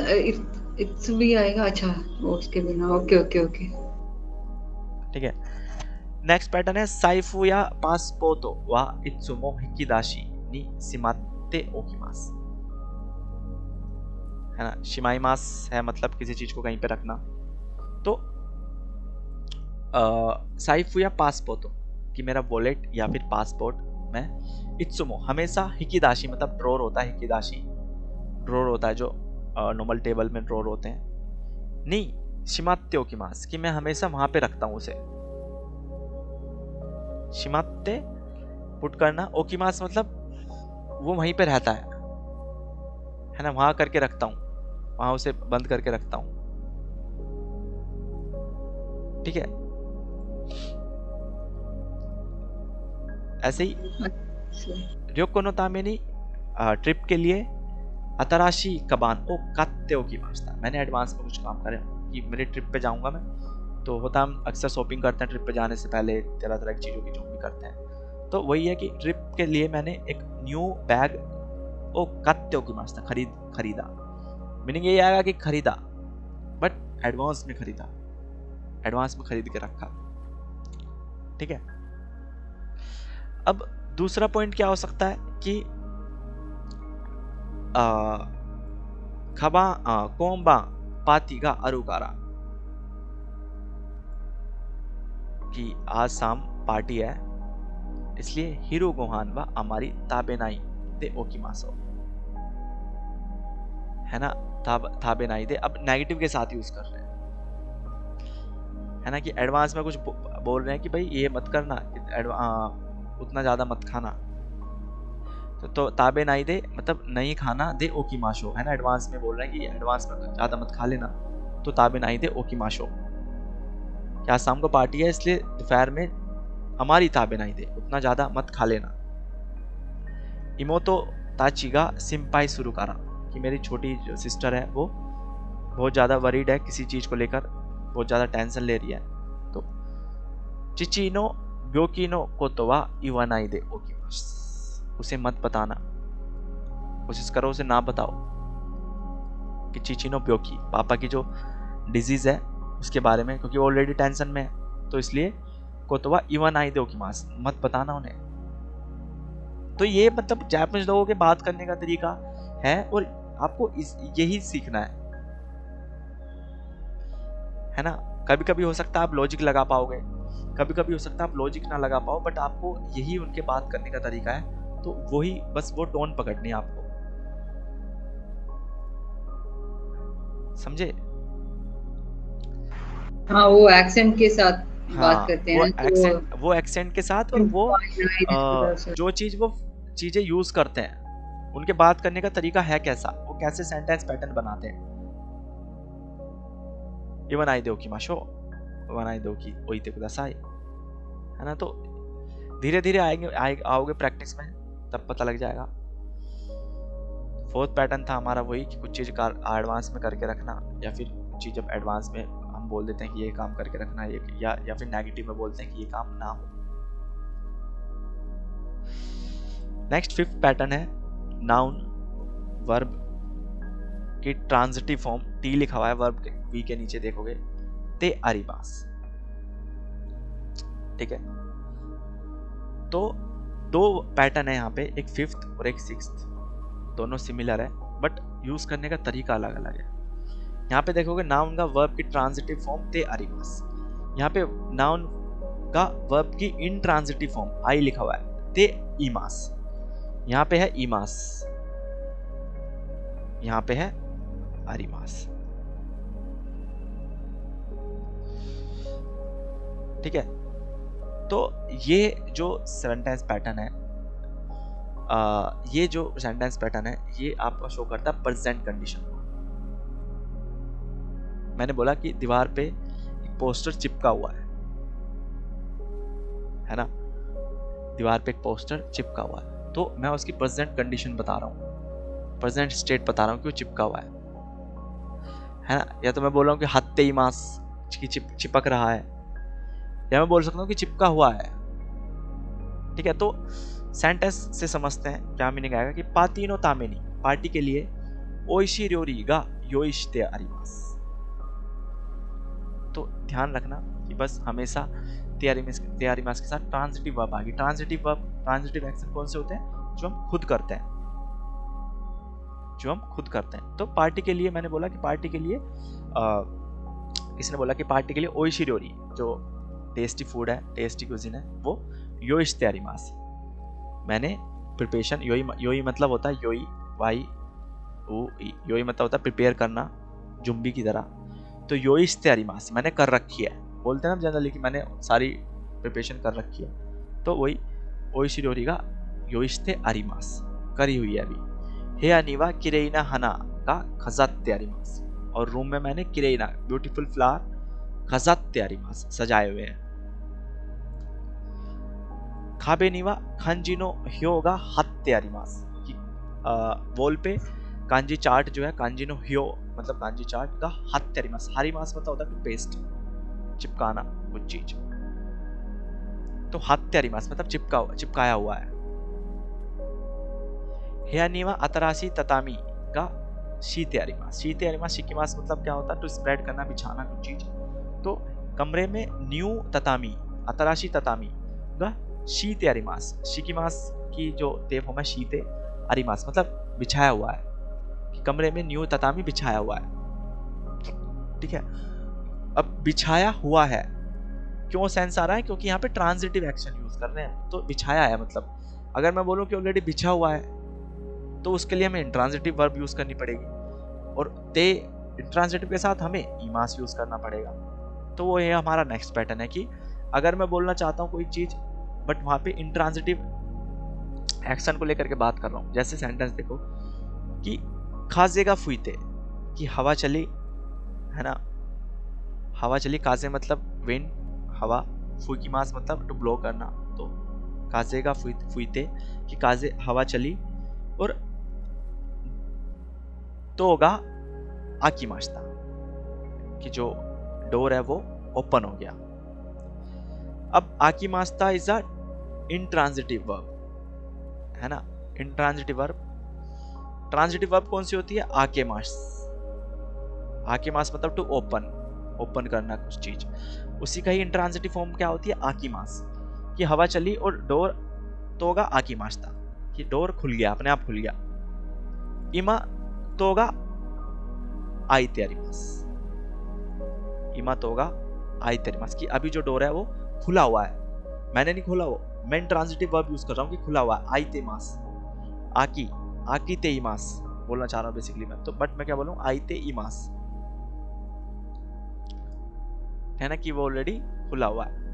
इट्स भी आएगा, अच्छा वो उसके बिना, ओके ओके ओके। ठीक है। नेक्स्ट पैटर्न है साइफु या पासपोर्टो वा इत्सुमो हिकिदाशी नि शिमाते ओकिमास, है ना। शिमाइमास है मतलब किसी चीज को कहीं पे रखना। तो साइफु या पासपोर्टो कि मेरा वॉलेट या फिर पासपोर्ट में इत्सुमो हमेशा, हिकिदाशी मतलब ड्रॉर होता है, हिकिदाशी ड्रॉर होता है जो नॉर्मल टेबल में ड्रॉर होते हैं। नी शिमाते ओकिमास कि मैं हमेशा वहां पे रखता हूँ उसे। शिमाते पुट करना, ओकिमास मतलब वो वहीं पे रहता है ना, वहां करके रखता हूँ, वहां उसे बंद करके रखता हूँ। ठीक है। ऐसे ही ryoko no tame ni trip के लिए अतराशी कबान ओ कात्ते ओकिमाशिता, मैंने एडवांस में कुछ काम करे कि मेरे ट्रिप पे जाऊंगा मैं, तो होता हम अक्सर शॉपिंग करते हैं ट्रिप पे जाने से पहले, तरह तरह की चीज़ों की शॉपिंग करते हैं। तो वही है कि ट्रिप के लिए मैंने एक न्यू बैग ओ कात्ते ओकिमाशिता खरीदा। मीनिंग ये आएगा कि खरीदा बट एडवांस में खरीदा, एडवांस में खरीद के रखा। ठीक है। अब दूसरा पॉइंट क्या हो सकता है कि खबा कोम्बा पातीगा अरुकारा, कि आज शाम पार्टी है इसलिए हीरो गोहान व हमारी ताबेनाई दे ओकिमासो, है ना। ताबेनाई दे अब नेगेटिव के साथ यूज कर रहे हैं, है ना, कि एडवांस में कुछ बोल रहे हैं कि भाई ये मत करना, उतना ज्यादा मत खाना। तो ताबे नाई दे मतलब नहीं खाना, दे ओकिमाशो, है ना, एडवांस में बोल रहे हैं कि एडवांस में ज्यादा मत खा लेना। तो ताबे नाई दे ओकिमाशो, क्या शाम को पार्टी है इसलिए दोपहर में हमारी ताबे नाई दे, उतना ज्यादा मत खा लेना। इमोतो ताचिगा सिंपाई शुरू करा, कि मेरी छोटी जो सिस्टर है वो बहुत ज्यादा वरीड है किसी चीज को लेकर, बहुत ज्यादा टेंशन ले रही है। तो चिची नो ब्योकी नो कोतो वा इवानाई दे ओकिमास, उसे मत बताना, कोशिश करो उसे ना बताओ कि चिचिनो ब्योकी, पापा की जो डिजीज है उसके बारे में, क्योंकि वो ऑलरेडी टेंशन में है। तो इसलिए कोतवा इवानाई दे ओकिमास, मत बताना उन्हें। तो ये मतलब जापानीज लोगों के बात करने का तरीका है और आपको यही सीखना है ना। कभी कभी हो सकता है आप लॉजिक लगा पाओगे, कभी कभी हो सकता है आप लॉजिक ना लगा पाओ, बट आपको यही उनके बात करने का तरीका है। तो वही बस वो टोन पकड़नी है आपको, समझे। हाँ, वो एक्सेंट के साथ बात करते हैं, वो एक्सेंट के साथ, और वो जो चीज वो चीजें यूज करते हैं, उनके बात करने का तरीका है कैसा, वो कैसे सेंटेंस पैटर्न बनाते हैं। इवानाई दे ओकिमाशो, इवानाई दे ओकी ओइते कुदासाई, है ना। तो धीरे धीरे आओगे प्रैक्टिस में, तब पता लग जाएगा। फोर्थ पैटर्न था हमारा वही कि कुछ चीज का एडवांस में करके रखना, या फिर कुछ चीज जब एडवांस में हम बोल देते हैं कि ये काम करके रखना, या फिर नेगेटिव में बोलते हैं कि ये काम ना हो। नेक्स्ट फिफ्थ पैटर्न है नाउन वर्ब की ट्रांजिटिव फॉर्म, टी लिखा हुआ है वर्ब के वी के नीचे देखोगे, ते आरिबास। ठीक है। तो दो पैटर्न है यहाँ पे, एक फिफ्थ और एक सिक्स्थ, दोनों सिमिलर है बट यूज करने का तरीका अलग अलग है। यहाँ पे देखोगे नाउन का वर्ब की ट्रांजिटिव फॉर्म ते आरिबास, यहाँ पे नाउन का वर्ब की इनट्रांजिटिव फॉर्म आई लिखा हुआ है ते इमास, यहाँ पे है इमास, यहाँ पे है आरिमास। ठीक है। तो ये जो सेंटेंस पैटर्न है, ये जो सेंटेंस पैटर्न है ये आपका शो करता है प्रेजेंट कंडीशन को। मैंने बोला कि दीवार पे एक पोस्टर चिपका हुआ है ना, दीवार पे एक पोस्टर चिपका हुआ है, तो मैं उसकी प्रेजेंट कंडीशन बता रहा हूँ, प्रेजेंट स्टेट बता रहा हूँ कि वो चिपका हुआ है ना। या तो मैं बोल रहा हूँ कि हत्ते इमास की चिपक रहा है, या मैं बोल सकता हूँ कि चिपका हुआ है। ठीक है। तो सेंटेंस से समझते हैं क्या मीनिंग आएगा कि पातीनो तामेनी, पार्टी के लिए ओइशी र्योरी गा योइश्ते आरिमास। तो ध्यान रखना कि बस हमेशा ते आरिमास के साथ ट्रांजिटिव वर्ब आगे। ट्रांजिटिव एक्शन कौन से होते हैं? जो हम खुद करते हैं, तो पार्टी के लिए मैंने बोला कि पार्टी के लिए इसने बोला कि पार्टी के लिए ओइशी र्योरी जो टेस्टी फूड है, टेस्टी क्विज़िन है, वो योइश्ते आरिमास। मैंने प्रिपरेशन योई मतलब होता है योई मतलब होता है प्रिपेयर करना जुम्बी की तरह। तो योइश्ते आरिमास मैंने कर रखी है, बोलते हैं ना जनरली कि मैंने सारी प्रिपरेशन कर रखी है, तो वही ओइशी र्योरी का योइश्ते आरिमास करी हुई है अभी। हे अनिवा किरेइना हना का खजाते आरिमास। और रूम में मैंने किरेइना ब्यूटीफुल फ्लावर खजाते आरिमास सजाए हुए हैं। खाबे नीवा खांजिनो ह्योगा हत्ते आरिमास। वॉल पे कांजी चार्ट जो है, कांजिनो ह्यो मतलब कांजी चार्ट का हत्ते आरिमास। हारिमास मतलब होता है टू पेस्ट, चिपकाना कुछ चीज। तो हत्ते आरिमास मतलब चिपकाया हुआ है। हेयानीवा अतरासी ततामी का शीते आरिमास। शीते आरिमास शिकिमास मतलब क्या होता है? टू स्प्रेड करना, बिछाना कुछ चीज। तो कमरे में न्यू ततामी, अतराशी ततामी का शीते आरिमास। शिकिमास की जो ते फॉर्म है शीते आरिमास मतलब बिछाया हुआ है, कि कमरे में न्यू ततामी बिछाया हुआ है। ठीक है, अब बिछाया हुआ है क्यों सेंस आ रहा है? क्योंकि यहाँ पे ट्रांजिटिव एक्शन यूज कर रहे हैं, तो बिछाया है मतलब अगर मैं बोलूँ कि ऑलरेडी बिछा हुआ है तो उसके लिए हमें इंट्रांजिटिव वर्ब यूज करनी पड़ेगी, और ते इंट्रांजिटिव के साथ हमें ईमास यूज करना पड़ेगा। तो वो ये हमारा नेक्स्ट पैटर्न है कि अगर मैं बोलना चाहता हूँ कोई चीज बट वहां पे इंट्रांजिटिव एक्शन को लेकर के बात कर रहा हूँ। जैसे सेंटेंस देखो कि खाजेगा फुईते, कि हवा चली, है ना, हवा चली। काजे मतलब विंड, हवा। फुईकिमास मतलब टू ब्लो करना। तो काजेगा फुईते कि काजे हवा चली, और तोगा आकीमाश्ता कि जो डोर है वो ओपन हो गया। अब आकीमाश्ता इज अ इंट्रांजिटिव वर्ब, है ना, इंट्रांजिटिव वर्ब। ट्रांजिटिव वर्ब कौन सी होती है? आकेमास। आकेमास मतलब टू ओपन करना कुछ चीज। उसी का ही इंट्रांजिटिव फॉर्म क्या होती है? आकीमास, कि हवा चली और डोर तोगा आकीमाश्ता, कि डोर खुल गया, अपने आप खुल गया। इमा तोगा आईते आरिमास। इमा तोगा आईते आरिमास, कि अभी जो डोर है वो खुला हुआ है। मैंने नहीं खोला, वो मैं इंट्रांजिटिव वर्ब यूज कर रहा हूँ कि खुला हुआ है। आईते मास, आकी ते इमास बोलना चाह रहा हूँ बेसिकली मैं तो, बट मैं क्या बोलूँ? आईते इमास, है ना, कि वो ऑलरेडी खुला हुआ है।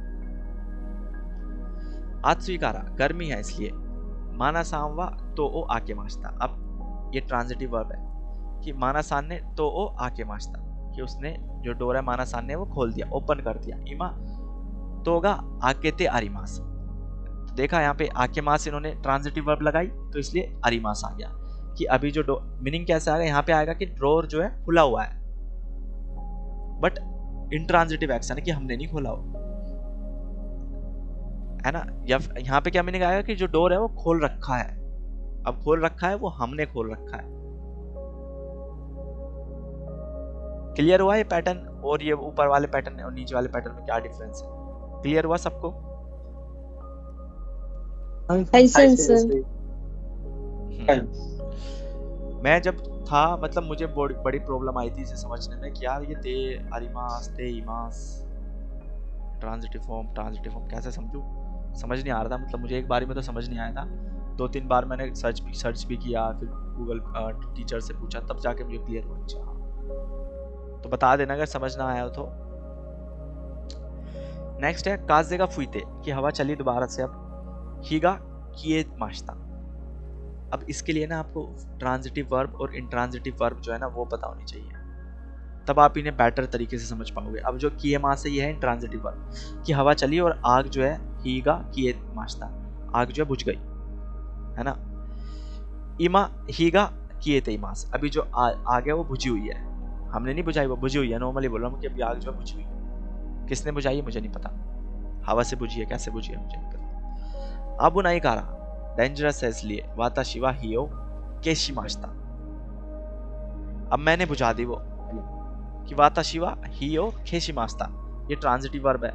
आज स्वीकारा गर्मी है इसलिए। माना सांवा तो ओ आके माश्ता। अब ये ट्रांजिटिव वर्ब है कि माना सान ने तो ओ आके माश्ता, कि उसने जो डोर है माना सान ने वो खोल दिया, ओपन कर दिया। इमा तोगा आके ते आरिमास। तो देखा यहाँ पे आके मास इन्होंने ट्रांजिटिव वर्ब लगाई तो इसलिए आरिमास आ गया, कि अभी जो मीनिंग कैसे आएगा? यहाँ पे आएगा कि डोर जो है खुला हुआ है, बट इंट्रांजिटिव एक्शन है कि हमने नहीं खोला हो, है ना। या यहाँ पे क्या मीनिंग आएगा कि जो डोर है वो खोल रखा है। अब खोल रखा है वो हमने खोल रखा है। क्लियर हुआ ये पैटर्न और ये ऊपर वाले पैटर्न और नीचे वाले पैटर्न में क्या डिफरेंस है? क्लियर हुआ सबको? मैं जब था मतलब मुझे बड़ी प्रॉब्लम आई थी इसे समझने में कि यार ये ते आरिमास ते इमास ट्रांजिटिव फॉर्म कैसे समझूं, समझ नहीं आ रहा था। मतलब मुझे एक बार में तो समझ नहीं आया था, 2-3 बार मैंने सर्च भी किया, फिर गूगल टीचर से पूछा, तब जाके मुझे क्लियर हुआ। अच्छा तो बता देना अगर समझ ना आया हो तो। नेक्स्ट है काजेगा फुईते, कि हवा चली दोबारा से। अब हीगा किए माश्ता। अब इसके लिए ना आपको ट्रांजिटिव वर्ब और इंट्रांजिटिव वर्ब जो है ना वो पता होनी चाहिए, तब आप इन्हें बेटर तरीके से समझ पाओगे। अब जो किए मास है ये है इंट्रांजिटिव वर्ब, कि हवा चली और आग जो है हीगा किए माश्ता, आग जो है बुझ गई, है ना। इमा हीगा किए ते मास, अभी जो आग है वो बुझी हुई है, हमने नहीं बुझाई, वो बुझी हुई है। नॉर्मली बोल रहा हूँ कि अभी आग जो है बुझी हुई है। किसने बुझाई है मुझे नहीं पता, हवा से बुझी है, कैसे बुझी है मुझे नहीं पता। अब नहीं कहा डेंजरस है इसलिए वाता शिवा हियो केशी माश्ता, अब मैंने बुझा दी वो कि वाताशी वा हियो खेशिमास्ता, ये ट्रांजिटिव वर्ब है।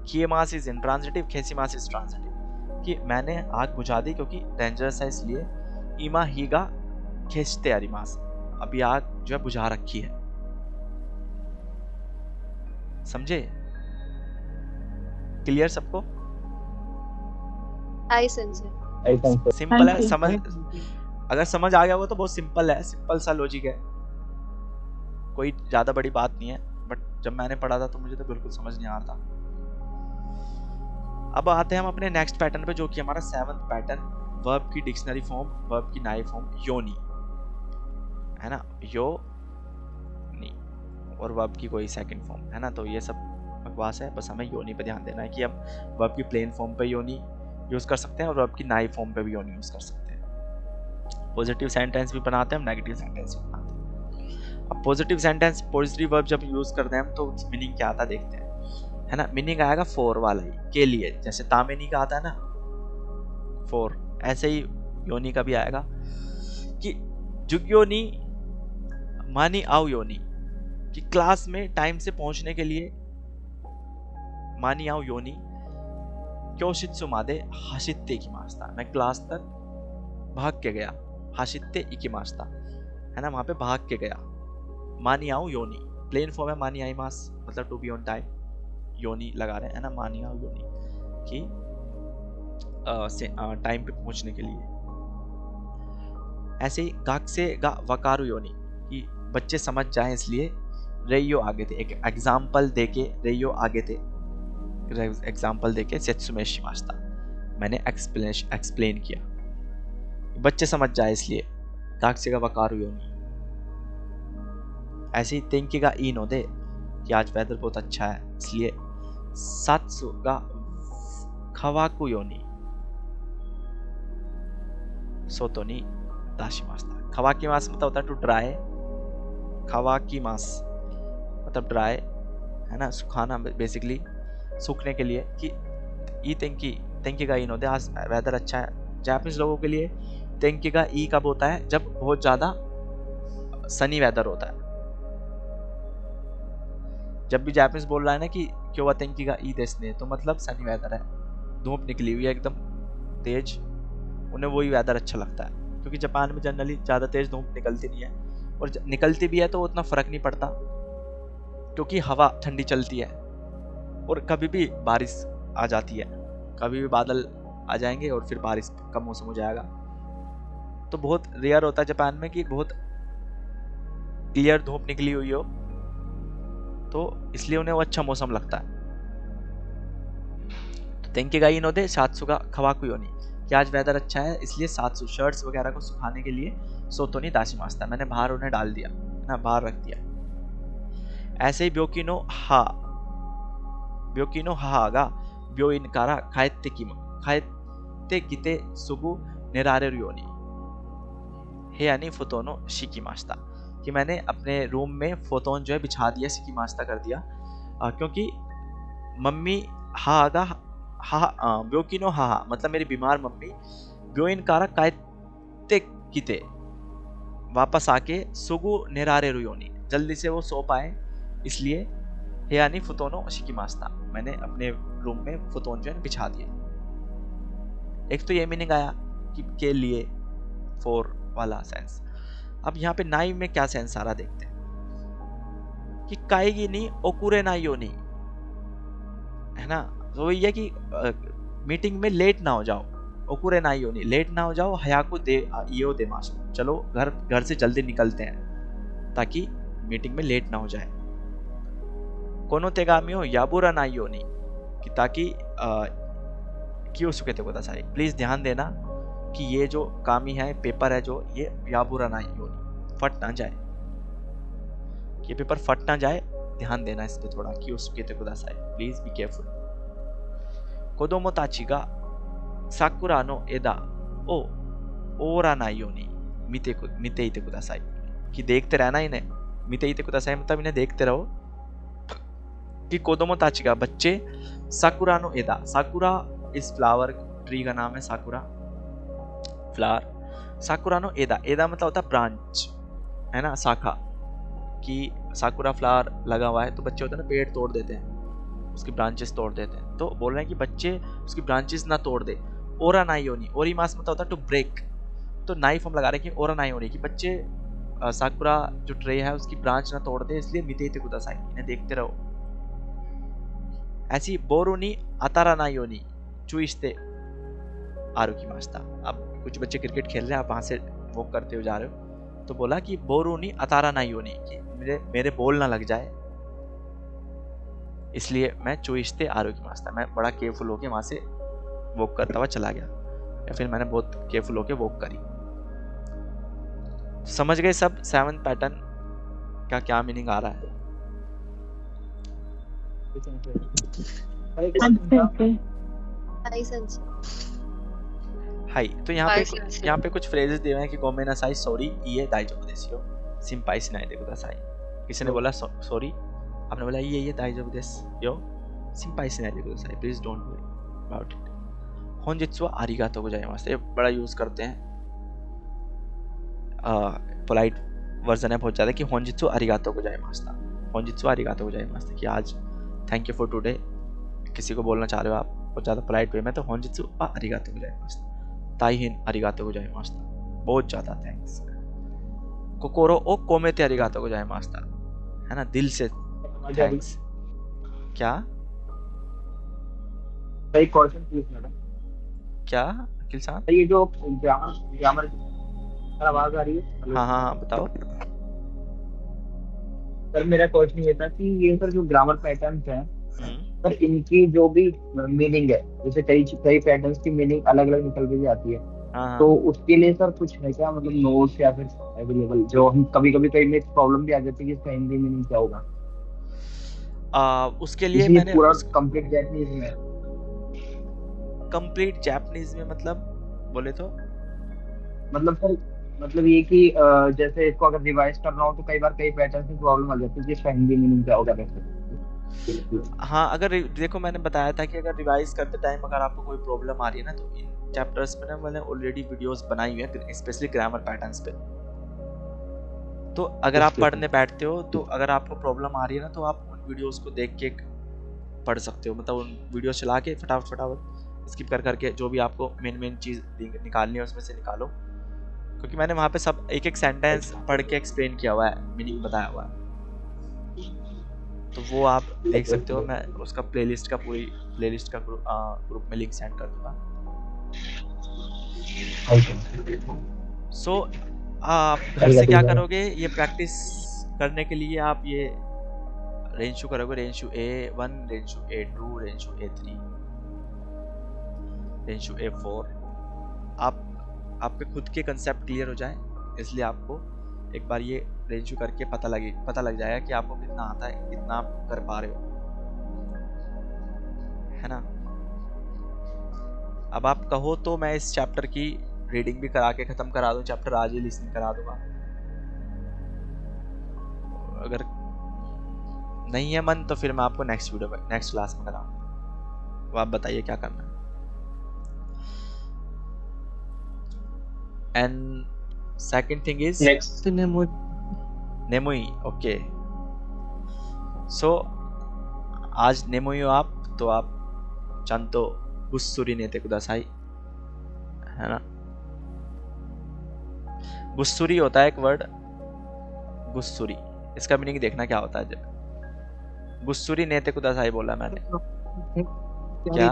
किएमास इज इंट्रांजिटिव, खेशिमास इज ट्रांजिटिव, कि मैंने आग बुझा दी क्योंकि डेंजरस है इसलिए। इमा हीगा खेचते अरिमास, अभी आग जो है बुझा रखी है। समझे? क्लियर सबको? आई सेंसे। सिंपल है, हाँ जी, समझ अगर समझ आ गया वो तो बहुत सिंपल है, सिंपल सा लॉजिक है, कोई ज्यादा बड़ी बात नहीं है। बट जब मैंने पढ़ा था तो मुझे तो बिल्कुल समझ नहीं आ रहा था। अब आते हैं हम अपने नेक्स्ट पैटर्न पे, जो कि हमारा 7th पैटर्न, वर्ब की डिक्शनरी फॉर्म, वर्ब की नाई फॉर्म योनी, है ना, योनी, और वर्ब की कोई सेकंड फॉर्म, है ना। तो ये सब बकवास है, बस हमें योनी पे ध्यान देना है कि हम वर्ब की प्लेन फॉर्म पे योनी यूज कर सकते हैं और वर्ब की नाई फॉर्म पे भी योनी यूज कर सकते हैं। पॉजिटिव सेंटेंस भी बनाते हैं हम, नेगेटिव सेंटेंस भी बनाते हैं। अब पॉजिटिव सेंटेंस, पॉजिटिव वर्ब जब यूज करते हैं हम तो मीनिंग क्या आता है देखते हैं, है ना। मीनिंग आएगा फॉर वाला ही, के लिए, जैसे तामेनी का आता है ना फॉर, ऐसे ही योनी का भी आएगा कि जुग्योनी मानी आओ योनी, कि क्लास में टाइम से पहुंचने के लिए मानी आओ योनी, क्योशित्सु मादे हाशित्ते की मास्ता, मैं क्लास तक भाग के गया, हाशित्ते इकी मास्ता, है ना, वहां पे भाग के गया। मानी आओ योनी, प्लेन फॉर्म है मानी आई मास, मतलब टू बी ऑन टाइम, योनी लगा रहे हैं, है ना, मानी आओ योनी, कि टाइम पे पहुंचने के लिए। ऐसे ही गाक से गा वकारू योनी, कि बच्चे समझ जाएं इसलिए रेयो आगे थे, एक एग्जाम्पल देके रेयो आगे थे, एग्जाम्पल देके सेत्सुमेशी मास्ता, मैंने एक्सप्लेन किया, बच्चे समझ जाए इसलिए गाक से गा वकारू योनी। ऐसे ही तेंकी का इन होते, कि आज वेदर बहुत अच्छा है इसलिए सात्सु गा खवाकु योनी सोतोनी दाशिमास्ता। खवाकी मास मतलब होता है टू ड्राई, खवाकी मास मतलब ड्राई, है ना, सुखाना, बेसिकली सूखने के लिए, कि ई तेंकी का इन होते, आज वेदर अच्छा है। जापानीज लोगों के लिए तेंकी का ई कब होता है, जब बहुत ज्यादा सनी वेदर होता है। जब भी जापानीज बोल रहा है ना कि क्यों तेंकी का ई देशने, तो मतलब सनी वेदर है, धूप निकली हुई है एकदम तेज, उन्हें वही वेदर अच्छा लगता है। क्योंकि जापान में जनरली ज़्यादा तेज धूप निकलती नहीं है, और निकलती भी है तो उतना फर्क नहीं पड़ता क्योंकि हवा ठंडी चलती है, और कभी भी बारिश आ जाती है, कभी भी बादल आ जाएंगे और फिर बारिश का मौसम हो जाएगा। तो बहुत रेयर होता है जापान में कि बहुत क्लियर धूप निकली हुई हो, तो इसलिए उन्हें वो अच्छा मौसम लगता है। तो तेंकी गा ino de सात्सु का खवाकु योनी, कि आज वेदर अच्छा है इसलिए सात्सु शर्ट्स वगैरह को सुखाने के लिए सोतोनी दाशिमास्ता, मैंने बाहर उन्हें डाल दिया ना, बाहर रख दिया। ऐसे ही ब्योकिनो हा गा ब्यो इनकारा खाएते किते सुगु निरारे योनी हे यानी फोतोनो शिकीमास्ता, कि मैंने अपने रूम में फोतोन जो है बिछा दिया, शिकीमास्ता कर दिया, क्योंकि मम्मी ब्योकिनो हा मतलब मेरी बीमार मम्मी ब्योइन कारा कायते किते वापस आके सुगु निरारे रुयोनी, जल्दी से वो सो पाए इसलिए हे यानी फुतोनो शिकीमास्ता, मैंने अपने रूम में फुतोन जो है बिछा दिया। एक तो ये मीनिंग आया कि के लिए फॉर वाला सेंस। अब यहाँ पे नाई में क्या सेंस आ रहा देखते हैं, कि काएगी नहीं ओकुरे नाई होनी, है ना। तो ये कि मीटिंग में लेट ना हो जाओ, ओकुरे नाई होनी, लेट ना हो जाओ, हयाकु दे इयो दे मासो, चलो घर से जल्दी निकलते हैं ताकि मीटिंग में लेट ना हो जाए। कोनो तेगामियो याबुरा नाई होनी, कि ताकि क्यों सुकेते को दसाई, प्लीज ध्यान देना कि ये जो कामी है, पेपर है जो, ये याबुरा नाई होनी, फट ना जाए, ये पेपर फट ना जाए, ध्यान देना इस पे थोड़ा, क्यों सुकेते को दसाई, प्लीज बी केयरफुल। कोदोमो ताची गा साकुरा नो एदा ओ ओरा नाई होनी मिते इते कुदासाई, कि देखते रहना इन्हें, मिते इते कुदासाई मतलब इन्हें देखते रहो। कि कोदोमो ताची गा बच्चे साकुरा नो एदा, साकुरा इस फ्लावर ट्री का नाम है, साकुरा फ्लावर, साकुरा नो एदा, एदा मतलब होता है ब्रांच, है ना, शाखा कि साकुरा फ्लावर लगा हुआ है, तो बच्चे होते हैं ना पेड़ तोड़ देते हैं, उसकी ब्रांचेस तोड़ देते हैं। तो बोल रहे हैं कि बच्चे उसकी ब्रांचेस ना तोड़ दे। ओरा नाई होनी, ओरी मास मतलब होता है टू ब्रेक, तो नाइफ हम लगा रहे हैं कि ओरा नाई होनी कि बच्चे साकुरा जो ट्रे है उसकी ब्रांच ना तोड़ दे, इसलिए मितेते कुदासाई, इन्हें देखते रहो। ऐसी बोरुनी अतारा नाई होनी चुइस्ते आरुकी मास्ता। अब कुछ बच्चे क्रिकेट खेल रहे हैं, आप वहां से वॉक करते हुए जा रहे हो, तो बोला कि बोरुनी अतारा नाई होनी कि मेरे बोल ना लग जाए, इसलिए मैं चुइस्ते आरुकी मास्ता, मैं बड़ा केयरफुल होके वहां से वॉक करता हुआ चला गया, या फिर मैंने बहुत केयरफुल होके वॉक करी। समझ गए सब 7 पैटर्न का क्या मीनिंग आ रहा है? हाय संची। हाई। तो यहाँ पे कुछ फ्रेजेस दिए हुए हैं कि गोमेना साई सॉरी ये दाइजोबु देसु यो, सिंपाई शिनाई दे कुदासाई। किसी ने बोला सॉरी, आपने बोला ये दाइजोबु देसु यो, सिंपाई शिनाई दे कुदासाई, please don't worry about it. होंजित्सु वा आरिगातो गोजाइमासु, ये बड़ा यूज करते हैं, पोलाइट वर्जन है बहुत ज़्यादा कि होंजित्सु आरिगातो गोजाइमास्ता, होंजित्सु आरिगातो गोजाइमास्ता कि आज थैंक यू फॉर टुडे, किसी को बोलना चाह रहे हो आप बहुत ज़्यादा पोलाइट वे में, तो होंजित्सु वा आरिगातो गोजाइमास्ता, ताइहिन आरिगातो गोजाइमास्ता, बहुत ज़्यादा थैंक्स। कोकोरो ओ कोमेते आरिगातो गोजाइमास्ता, है ना, दिल से थैंक्स। क्या सही क्वेश्चन प्लीज मैडम। क्या अखिल साहब? ये जो ग्रामर आवाज आ रही है? हाँ बताओ। सर मेरा क्वेश्चन ये था कि ये सर जो ग्रामर पैटर्न्स हैं सर, इनकी जो भी मीनिंग है, जैसे कई पैटर्न्स की मीनिंग अलग अलग निकल के जाती है, तो उसके लिए सर कुछ है क्या, मतलब नोट्स या फिर अवेलेबल, जो हम कभी में प्रॉब्लम भी आ जाती है कि इसका हिंदी मीनिंग क्या होगा? उसके लिए मैंने पूरा कंप्लीट जैपनीज में, कंप्लीट जापानीज में मतलब बोले तो मतलब सर मतलब ये कि जैसे इसको अगर रिवाइज करना हो तो कई बार कई पैटर्न में प्रॉब्लम आ जाती है कि इसका हिंदी मीनिंग क्या होगा वैसे। हाँ, अगर देखो मैंने बताया था कि अगर रिवाइज करते टाइम अगर आपको कोई प्रॉब्लम आ रही है ना, तो इन चैप्टर्स में ना मैंने ऑलरेडी वीडियोस बनाई हुई है स्पेशली ग्रामर पैटर्न्स पे, तो अगर आप पढ़ने बैठते हो तो अगर आपको प्रॉब्लम आ रही है ना, तो आप उन वीडियोस को देख के पढ़ सकते हो, मतलब उन वीडियो चला के फटाफट स्किप कर करके जो भी आपको मेन चीज़ निकालनी है उसमें से निकालो, क्योंकि मैंने वहाँ पे सब एक एक पढ़ के एक्सप्लेन किया हुआ है, मीनिंग बताया हुआ है, तो वो आप देख सकते हो। मैं उसका प्लेलिस्ट का ग्रुप में लिंक सेंड कर दूंगा। सो आप घर से क्या करोगे, ये प्रैक्टिस करने के लिए आप ये रेंशु करोगे, रेंशु A1, रेंशु A2, रेंशु A3, रेंशु A4। आपके खुद के कंसेप्ट क्लियर हो जाए, इसलिए आपको एक बार ये रेंशु करके पता लग जाएगा कि आपको कितना आता है, कितना आप कर पा रहे हो, है ना। अब आप कहो तो मैं इस चैप्टर की रीडिंग भी करा के खत्म करा दूं, चैप्टर आज ही लिसनिंग करा दूंगा। अगर नहीं है मन तो फिर मैं आपको नेक्स्ट क्लास में कराऊंगा, वो आप बताइए क्या करना है। And second thing is next नेमुई। ओके, सो आज नेमुई हो आप, तो आप चंतो गुस्सुरी नेते कुदासाई, है ना। गुस्सुरी होता है एक वर्ड, गुस्सुरी, इसका मीनिंग देखना क्या होता है। जब गुस्सुरी नेते कुदासाई बोला मैंने, क्या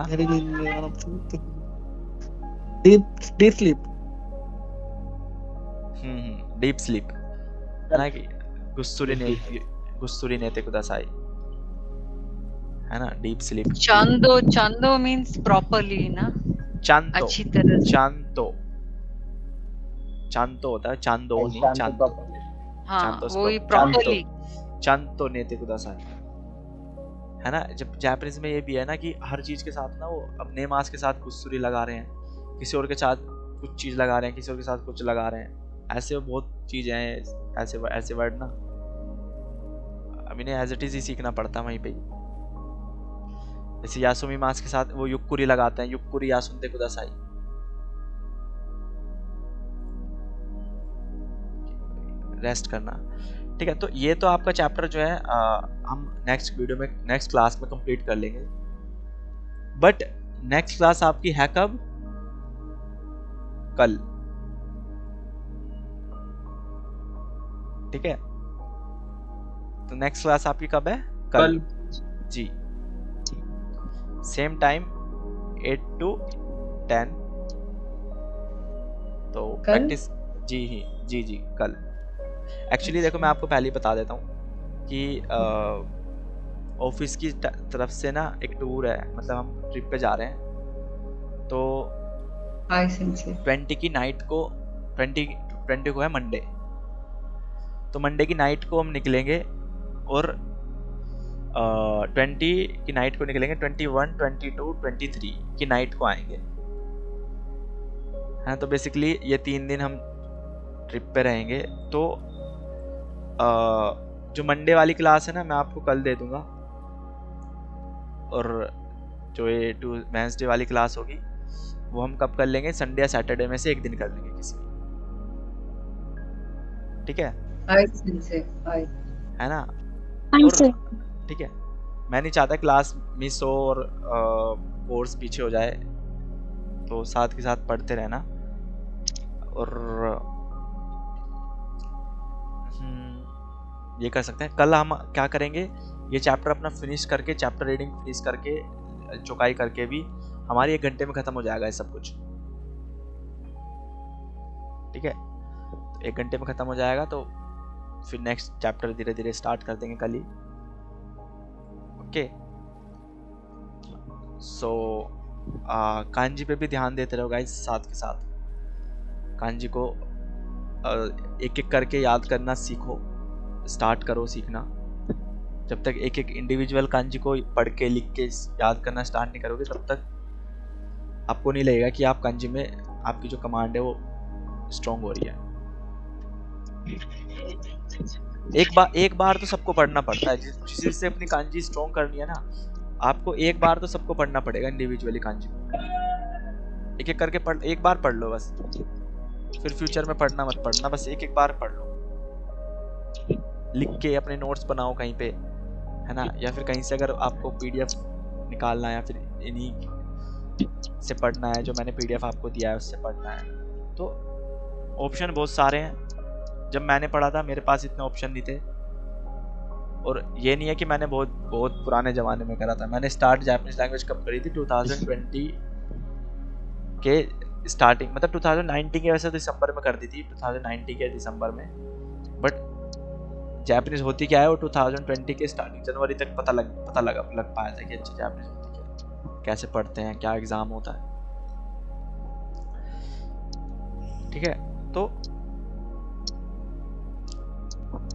डीप स्लीप, डीप स्लीप ना, कि गुस्सुरी नेते कुदासाई, है ना, deep sleep. Chando means properly ना, चांतो, अच्छी तरह से। चांतो होता है, चांदो नहीं, चांतो। हाँ, वही प्रॉपर्ली। चांतो नेते कुदासाई, है ना। जब जापानीज में ये भी है ना कि हर चीज के साथ ना वो अपने मास के साथ गुस्सुरी लगा रहे हैं, किसी और के साथ कुछ चीज लगा रहे हैं, किसी और के साथ कुछ लगा रहे हैं, ऐसे बहुत चीजें हैं, ऐसे वर्ड ना अब इन्हें एज इट इज ही सीखना पड़ता है वहीं पे। जैसे यासुमी मास के साथ वो युक्कुरी लगाते हैं, युक्कुरी यासुनते कुदासाई। रेस्ट करना। ठीक है, तो ये तो आपका चैप्टर जो है हम नेक्स्ट वीडियो में नेक्स्ट क्लास में कंप्लीट कर लेंगे। बट नेक्स्ट क्लास आपकी है कब? कल। ठीक है, तो नेक्स्ट क्लास आपकी कब है? कल जी, सेम टाइम 8 to 10। तो प्रैक्टिस जी कल। एक्चुअली देखो मैं आपको पहले ही बता देता हूँ कि ऑफिस की तरफ से ना एक टूर है, मतलब हम ट्रिप पे जा रहे हैं। तो 20 की नाइट को 20 को है मंडे, तो मंडे की नाइट को हम निकलेंगे और 20 की नाइट को निकलेंगे, 21, 22, 23 की नाइट को आएंगे। हाँ, तो बेसिकली ये 3 दिन हम ट्रिप पे रहेंगे। तो जो मंडे वाली क्लास है ना, मैं आपको कल दे दूंगा, और जो ये वेडनेसडे वाली क्लास होगी वो हम कब कर लेंगे? संडे या सैटरडे में से एक दिन कर लेंगे किसी। ठीक है, है ना? और ठीक है, मैं नहीं चाहता क्लास मिस हो और कोर्स पीछे हो जाए, तो साथ के साथ पढ़ते रहना। और ये कर सकते हैं। कल हम क्या करेंगे, ये चैप्टर अपना फिनिश करके, चैप्टर रीडिंग फिनिश करके, चौकाई करके भी हमारी 1 घंटे में खत्म हो जाएगा ये सब कुछ। ठीक है, तो 1 घंटे में खत्म हो जाएगा, तो फिर नेक्स्ट चैप्टर धीरे धीरे स्टार्ट कर देंगे कल ही। ओके, सो कांजी पे भी ध्यान देते रहो गाइस। साथ के साथ कांजी को एक एक करके याद करना सीखो, स्टार्ट करो सीखना। जब तक एक एक इंडिविजुअल कांजी को पढ़ के लिख के याद करना स्टार्ट नहीं करोगे, तब तक आपको नहीं लगेगा कि आप कांजी में आपकी जो कमांड है वो स्ट्रॉन्ग हो रही है। एक बार तो सबको पढ़ना पड़ता है। जिससे अपनी कांजी स्ट्रॉन्ग करनी है ना, आपको एक बार तो सबको पढ़ना पड़ेगा इंडिविजुअली कांजी को। एक एक करके पढ़, एक बार पढ़ लो बस, फिर फ्यूचर में पढ़ना मत पढ़ना, बस एक एक बार पढ़ लो। लिख के अपने नोट्स बनाओ कहीं पे, है ना, या फिर कहीं से अगर आपको पीडीएफ निकालना है या फिर इन्हीं से पढ़ना है, जो मैंने पीडीएफ आपको दिया है उससे पढ़ना है, तो ऑप्शन बहुत सारे हैं। जब मैंने पढ़ा था मेरे पास इतने ऑप्शन नहीं थे, और ये नहीं है कि मैंने बहुत पुराने ज़माने में करा था। मैंने स्टार्ट जापानीज लैंग्वेज कब करी थी? 2020 के स्टार्टिंग, मतलब 2019 के वैसे दिसंबर में कर दी थी, 2019 के दिसंबर में। बट जापानीज होती क्या है वो 2020 के स्टार्टिंग जनवरी तक पता लग पाया था कि अच्छी जापानीज होती क्या, कैसे पढ़ते हैं, क्या एग्ज़ाम होता है। ठीक है, तो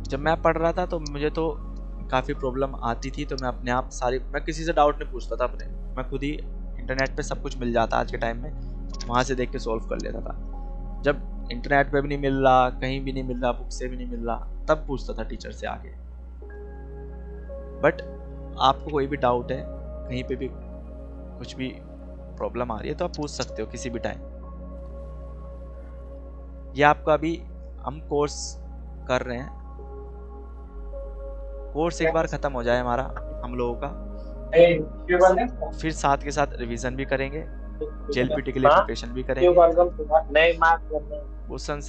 जब मैं पढ़ रहा था तो मुझे तो काफ़ी प्रॉब्लम आती थी, तो मैं अपने आप मैं किसी से डाउट नहीं पूछता था अपने, मैं खुद ही इंटरनेट पे सब कुछ मिल जाता आज के टाइम में, वहाँ से देख के सॉल्व कर लेता था। जब इंटरनेट पे भी नहीं मिल रहा, कहीं भी नहीं मिल रहा, बुक से भी नहीं मिल रहा, तब पूछता था टीचर से आगे। बट आपको कोई भी डाउट है, कहीं पे भी कुछ भी प्रॉब्लम आ रही है, तो आप पूछ सकते हो किसी भी टाइम। ये आपका अभी हम कोर्स कर रहे हैं, कोर्स एक बार खत्म हो जाए हमारा हम लोगों का, फिर साथ के साथ रिवीजन भी करेंगे, जेएलपीटी के लिए प्रिपरेशन भी करेंगे। Bhushan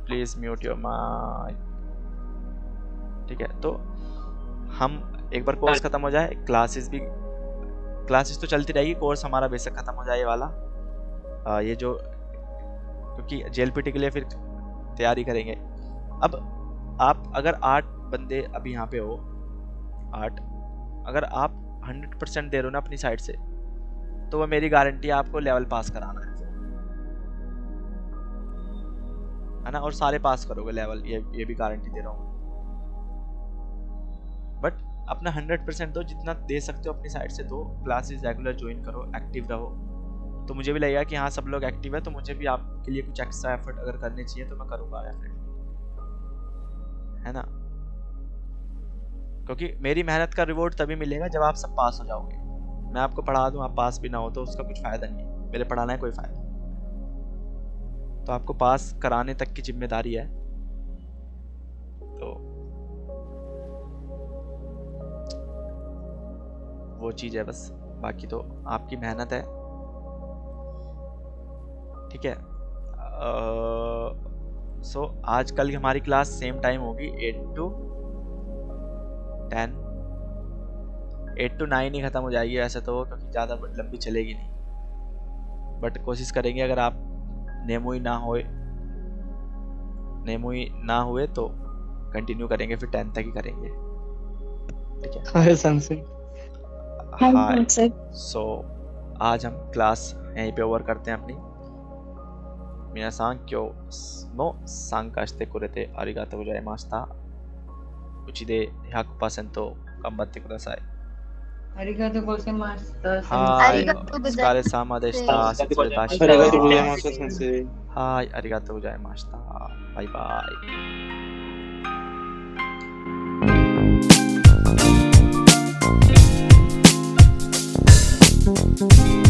please mute your mic. ठीक है, तो हम एक बार कोर्स खत्म हो जाए, क्लासेस तो चलती रहेगी, कोर्स हमारा बेशक खत्म हो जाए ये वाला, ये जो, क्योंकि जेएलपीटी के लिए फिर तैयारी करेंगे। अब आप अगर 8 बंदे अभी यहाँ पे हो, 8, अगर आप 100% दे रहे हो ना अपनी साइड से, तो वो मेरी गारंटी है आपको लेवल पास कराना है ना, और सारे पास करोगे लेवल, ये भी गारंटी दे रहा हूँ। बट अपना 100% दो, जितना दे सकते हो अपनी साइड से दो, क्लासेस रेगुलर ज्वाइन करो, एक्टिव रहो, तो मुझे भी लगेगा कि हाँ सब लोग एक्टिव है, तो मुझे भी आपके लिए कुछ एक्स्ट्रा एफर्ट अगर करने चाहिए तो मैं करूँगा एफर्ट, है ना, क्योंकि मेरी मेहनत का रिवॉर्ड तभी मिलेगा जब आप सब पास हो जाओगे। मैं आपको पढ़ा दूं, आप पास भी ना हो तो उसका कुछ फ़ायदा नहीं है, मेरे पढ़ाना है कोई फ़ायदा। तो आपको पास कराने तक की जिम्मेदारी है, वो चीज़ है बस, बाकी तो आपकी मेहनत है। ठीक है। सो आज कल की हमारी क्लास सेम टाइम होगी 8 to 10, 8 to 9 ही ख़त्म हो जाएगी वैसे तो, क्योंकि ज़्यादा लंबी चलेगी नहीं। बट कोशिश करेंगे अगर आप नेमुई ना हुए तो कंटिन्यू करेंगे, फिर 10 तक ही करेंगे। ठीक है। हाय सनसे। हाय। सो आज हम क्लास यहीं पे ओवर करते हैं अपनी। 皆さん今日も参加してくれてありがとうございました。うちで 100% 頑張ってください。ありがとうございました。はい。ありがとうございます。お疲れ様でした。失礼いたしありがとうございま。ますす先生。はい。ありがとうございました。バイバイ。